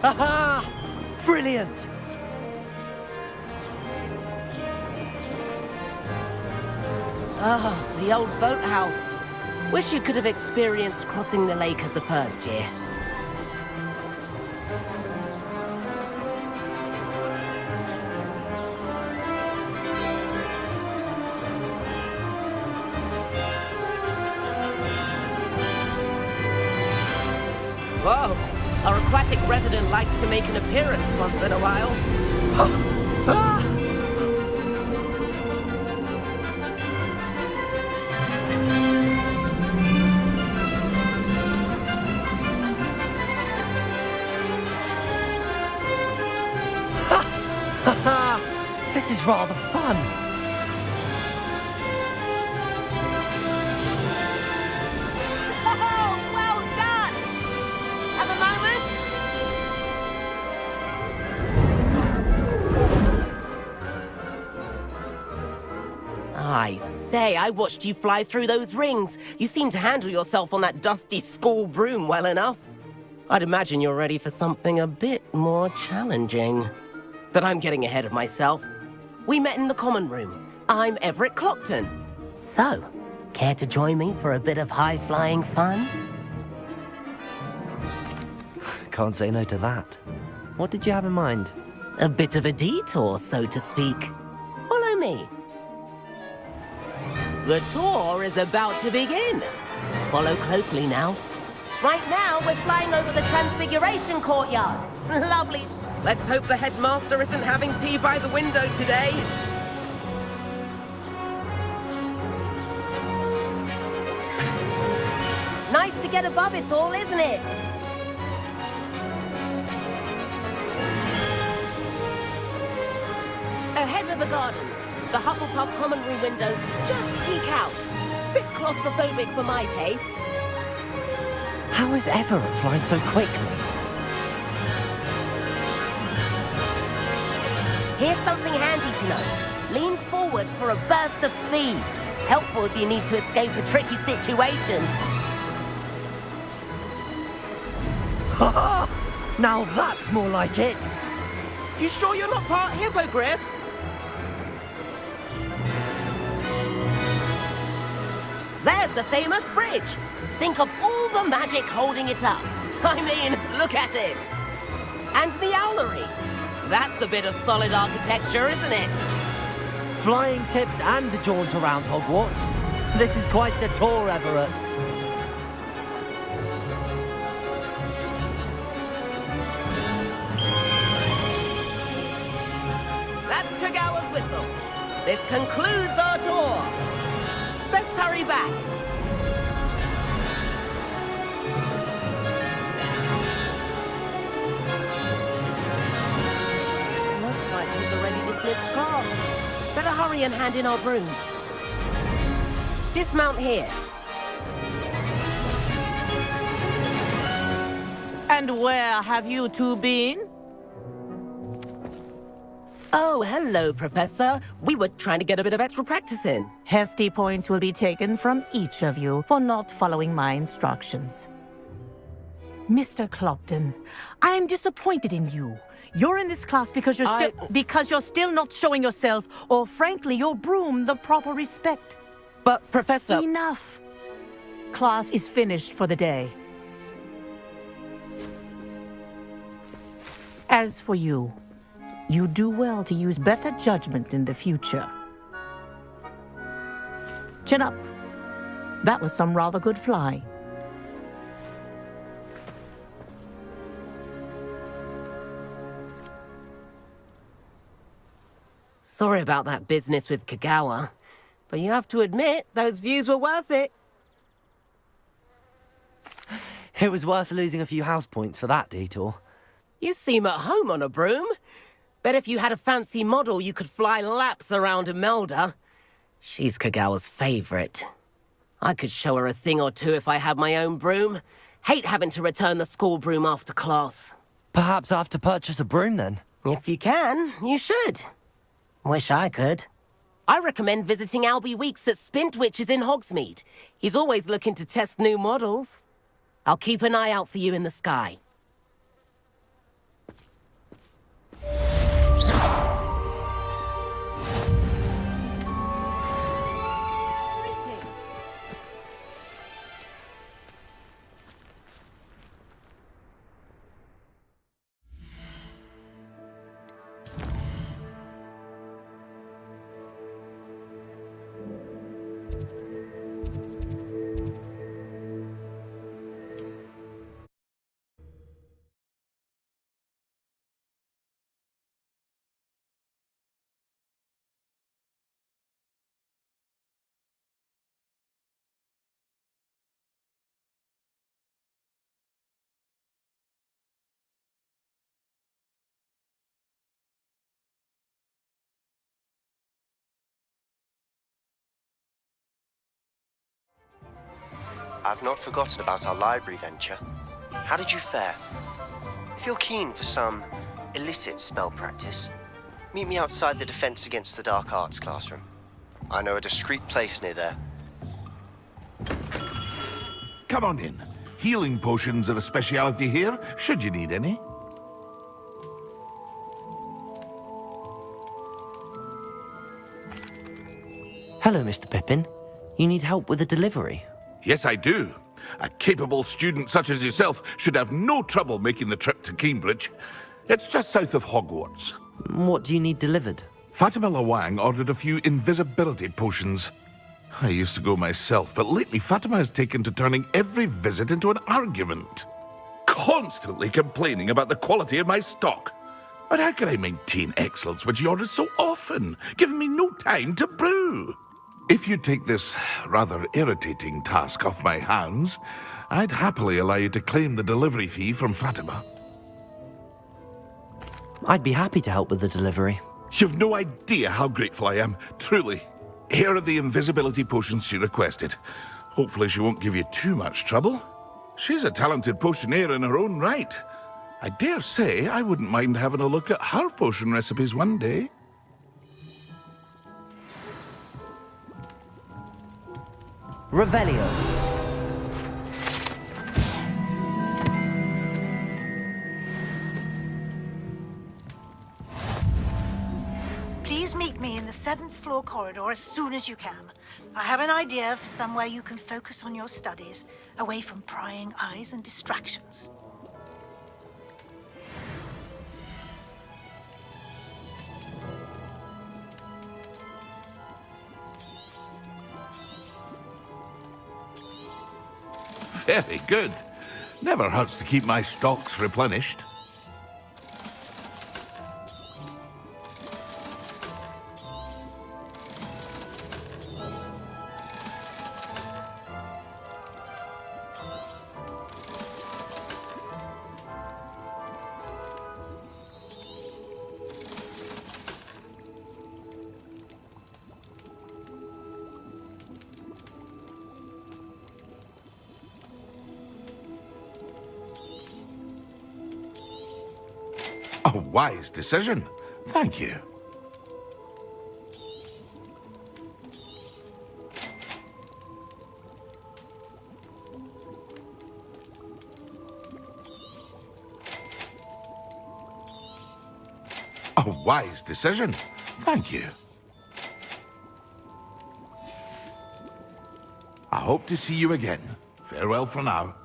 Aha! Brilliant! Ah, the old boathouse. Wish you could have experienced crossing the lake as a first year. Whoa! Our aquatic resident likes to make an appearance once in a while. This is rather fun. Oh, well done! Have a moment? I say, I watched you fly through those rings. You seem to handle yourself on that dusty school broom well enough. I'd imagine you're ready for something a bit more challenging. But I'm getting ahead of myself. We met in the common room. I'm Everett Clopton. So, care to join me for a bit of high-flying fun? Can't say no to that. What did you have in mind? A bit of a detour, so to speak. Follow me. The tour is about to begin. Follow closely now. Right now, we're flying over the Transfiguration Courtyard. Lovely. Let's hope the headmaster isn't having tea by the window today. Nice to get above it all, isn't it? Ahead of the gardens, the Hufflepuff common room windows just peek out. Bit claustrophobic for my taste. How is Everett flying so quickly? Here's something handy to know. Lean forward for a burst of speed. Helpful if you need to escape a tricky situation. Ha! Now that's more like it! You sure you're not part hippogriff? There's the famous bridge. Think of all the magic holding it up. I mean, look at it. And the owlery. That's a bit of solid architecture, isn't it? Flying tips and a jaunt around Hogwarts. This is quite the tour, Everett. That's Kagawa's whistle. This concludes our tour. Let's hurry back. Looks like he's already dismissed class. Better hurry and hand in our brooms. Dismount here. And where have you two been? Oh, hello, Professor. We were trying to get a bit of extra practice in. Hefty points will be taken from each of you for not following my instructions. Mr. Clopton, I am disappointed in you. You're in this class because you're still not showing yourself, or frankly, your broom the proper respect. But, Professor... Enough. Class is finished for the day. As for you, you do well to use better judgment in the future. Chin up. That was some rather good flying. Sorry about that business with Kagawa, but you have to admit, those views were worth it. It was worth losing a few house points for that detour. You seem at home on a broom. Bet if you had a fancy model, you could fly laps around Imelda. She's Kagawa's favorite. I could show her a thing or two if I had my own broom. Hate having to return the school broom after class. Perhaps I have to purchase a broom then? If you can, you should. Wish I could. I recommend visiting Albie Weeks at Spintwitches in Hogsmeade. He's always looking to test new models. I'll keep an eye out for you in the sky. I've not forgotten about our library venture. How did you fare? If you're keen for some illicit spell practice, meet me outside the Defense Against the Dark Arts classroom. I know a discreet place near there. Come on in. Healing potions are a speciality here, should you need any. Hello, Mr. Pippin. You need help with a delivery? Yes, I do. A capable student such as yourself should have no trouble making the trip to Cambridge. It's just south of Hogwarts. What do you need delivered? Fatima Lawang ordered a few invisibility potions. I used to go myself, but lately Fatima has taken to turning every visit into an argument. Constantly complaining about the quality of my stock. But how can I maintain excellence when she orders so often, giving me no time to brew? If you take this rather irritating task off my hands, I'd happily allow you to claim the delivery fee from Fatima. I'd be happy to help with the delivery. You've no idea how grateful I am, truly. Here are the invisibility potions she requested. Hopefully she won't give you too much trouble. She's a talented potioneer in her own right. I dare say I wouldn't mind having a look at her potion recipes one day. Revelio. Please meet me in the 7th floor corridor as soon as you can. I have an idea for somewhere you can focus on your studies, away from prying eyes and distractions. Very good. Never hurts to keep my stocks replenished. A wise decision. Thank you. A wise decision. Thank you. I hope to see you again. Farewell for now.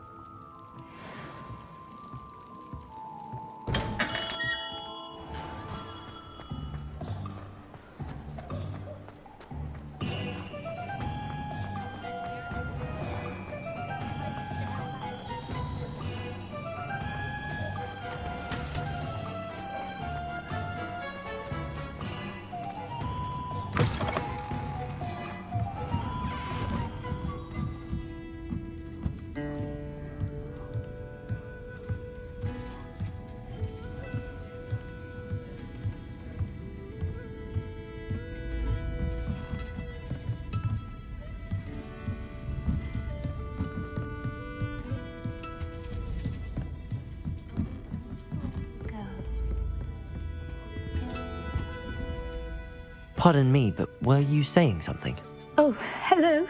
Pardon me, but were you saying something? Oh, hello.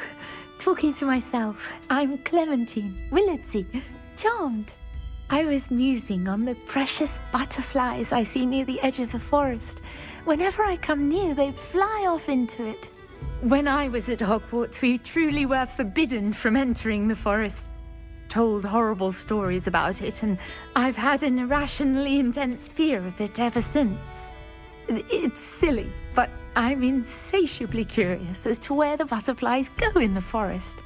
Talking to myself. I'm Clementine Willardsey. Charmed. I was musing on the precious butterflies I see near the edge of the forest. Whenever I come near, they fly off into it. When I was at Hogwarts, we truly were forbidden from entering the forest. Told horrible stories about it, and I've had an irrationally intense fear of it ever since. It's silly, but I'm insatiably curious as to where the butterflies go in the forest.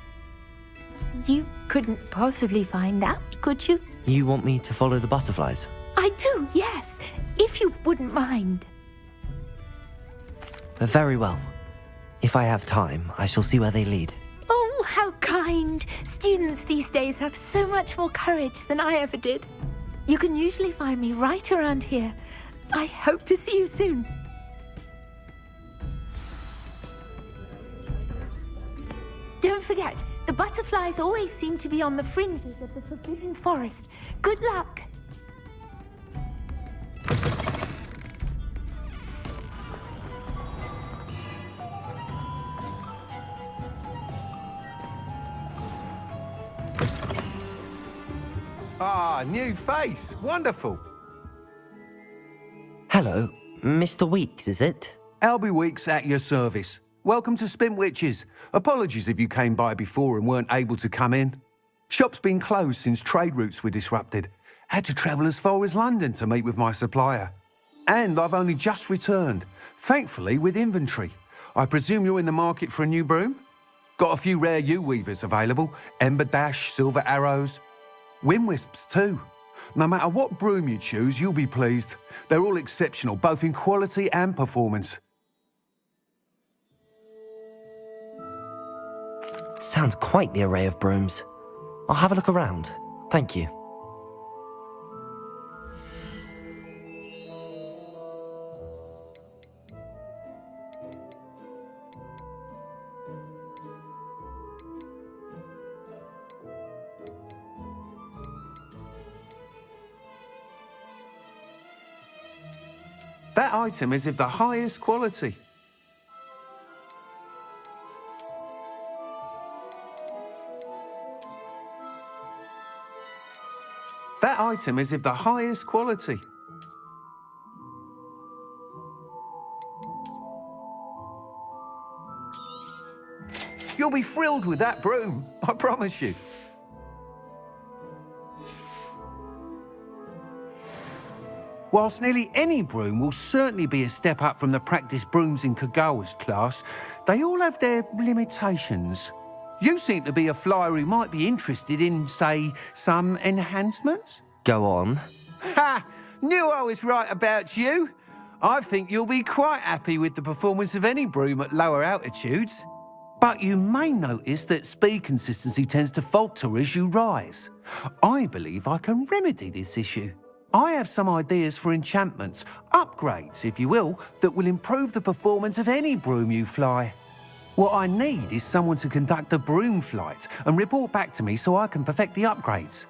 You couldn't possibly find out, could you? You want me to follow the butterflies? I do, yes, if you wouldn't mind. Very well. If I have time, I shall see where they lead. Oh, how kind. Students these days have so much more courage than I ever did. You can usually find me right around here. I hope to see you soon. Don't forget, the butterflies always seem to be on the fringes of the Forbidden Forest. Good luck! Ah, new face. Wonderful. Hello, Mr. Weeks, is it? Albie Weeks at your service. Welcome to Spintwitches. Apologies if you came by before and weren't able to come in. Shop's been closed since trade routes were disrupted. Had to travel as far as London to meet with my supplier. And I've only just returned, thankfully with inventory. I presume you're in the market for a new broom? Got a few rare yew-weavers available. Ember Dash, Silver Arrows. Wind-wisps too. No matter what broom you choose, you'll be pleased. They're all exceptional, both in quality and performance. Sounds quite the array of brooms. I'll have a look around. Thank you. That item is of the highest quality. That item is of the highest quality. You'll be thrilled with that broom, I promise you. Whilst nearly any broom will certainly be a step up from the practice brooms in Kagawa's class, they all have their limitations. You seem to be a flyer who might be interested in, say, some enhancements? Go on. Ha! Knew I was right about you. I think you'll be quite happy with the performance of any broom at lower altitudes. But you may notice that speed consistency tends to falter as you rise. I believe I can remedy this issue. I have some ideas for enchantments, upgrades, if you will, that will improve the performance of any broom you fly. What I need is someone to conduct a broom flight and report back to me so I can perfect the upgrades.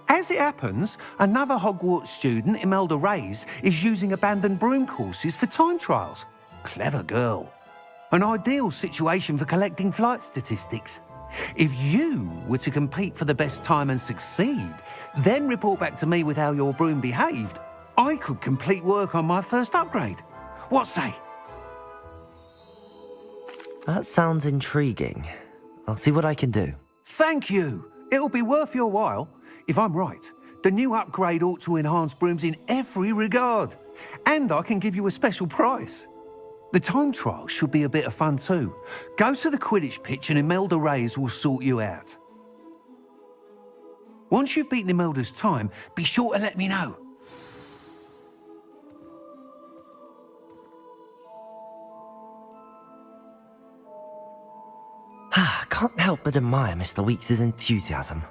As it happens, another Hogwarts student, Imelda Reyes, is using abandoned broom courses for time trials. Clever girl. An ideal situation for collecting flight statistics. If you were to compete for the best time and succeed, then report back to me with how your broom behaved, I could complete work on my first upgrade. What say? That sounds intriguing. I'll see what I can do. Thank you. It'll be worth your while. If I'm right, the new upgrade ought to enhance brooms in every regard. And I can give you a special price. The time trial should be a bit of fun too. Go to the Quidditch pitch and Imelda Reyes will sort you out. Once you've beaten Imelda's time, be sure to let me know. Can't help but admire Mr. Weekes' enthusiasm.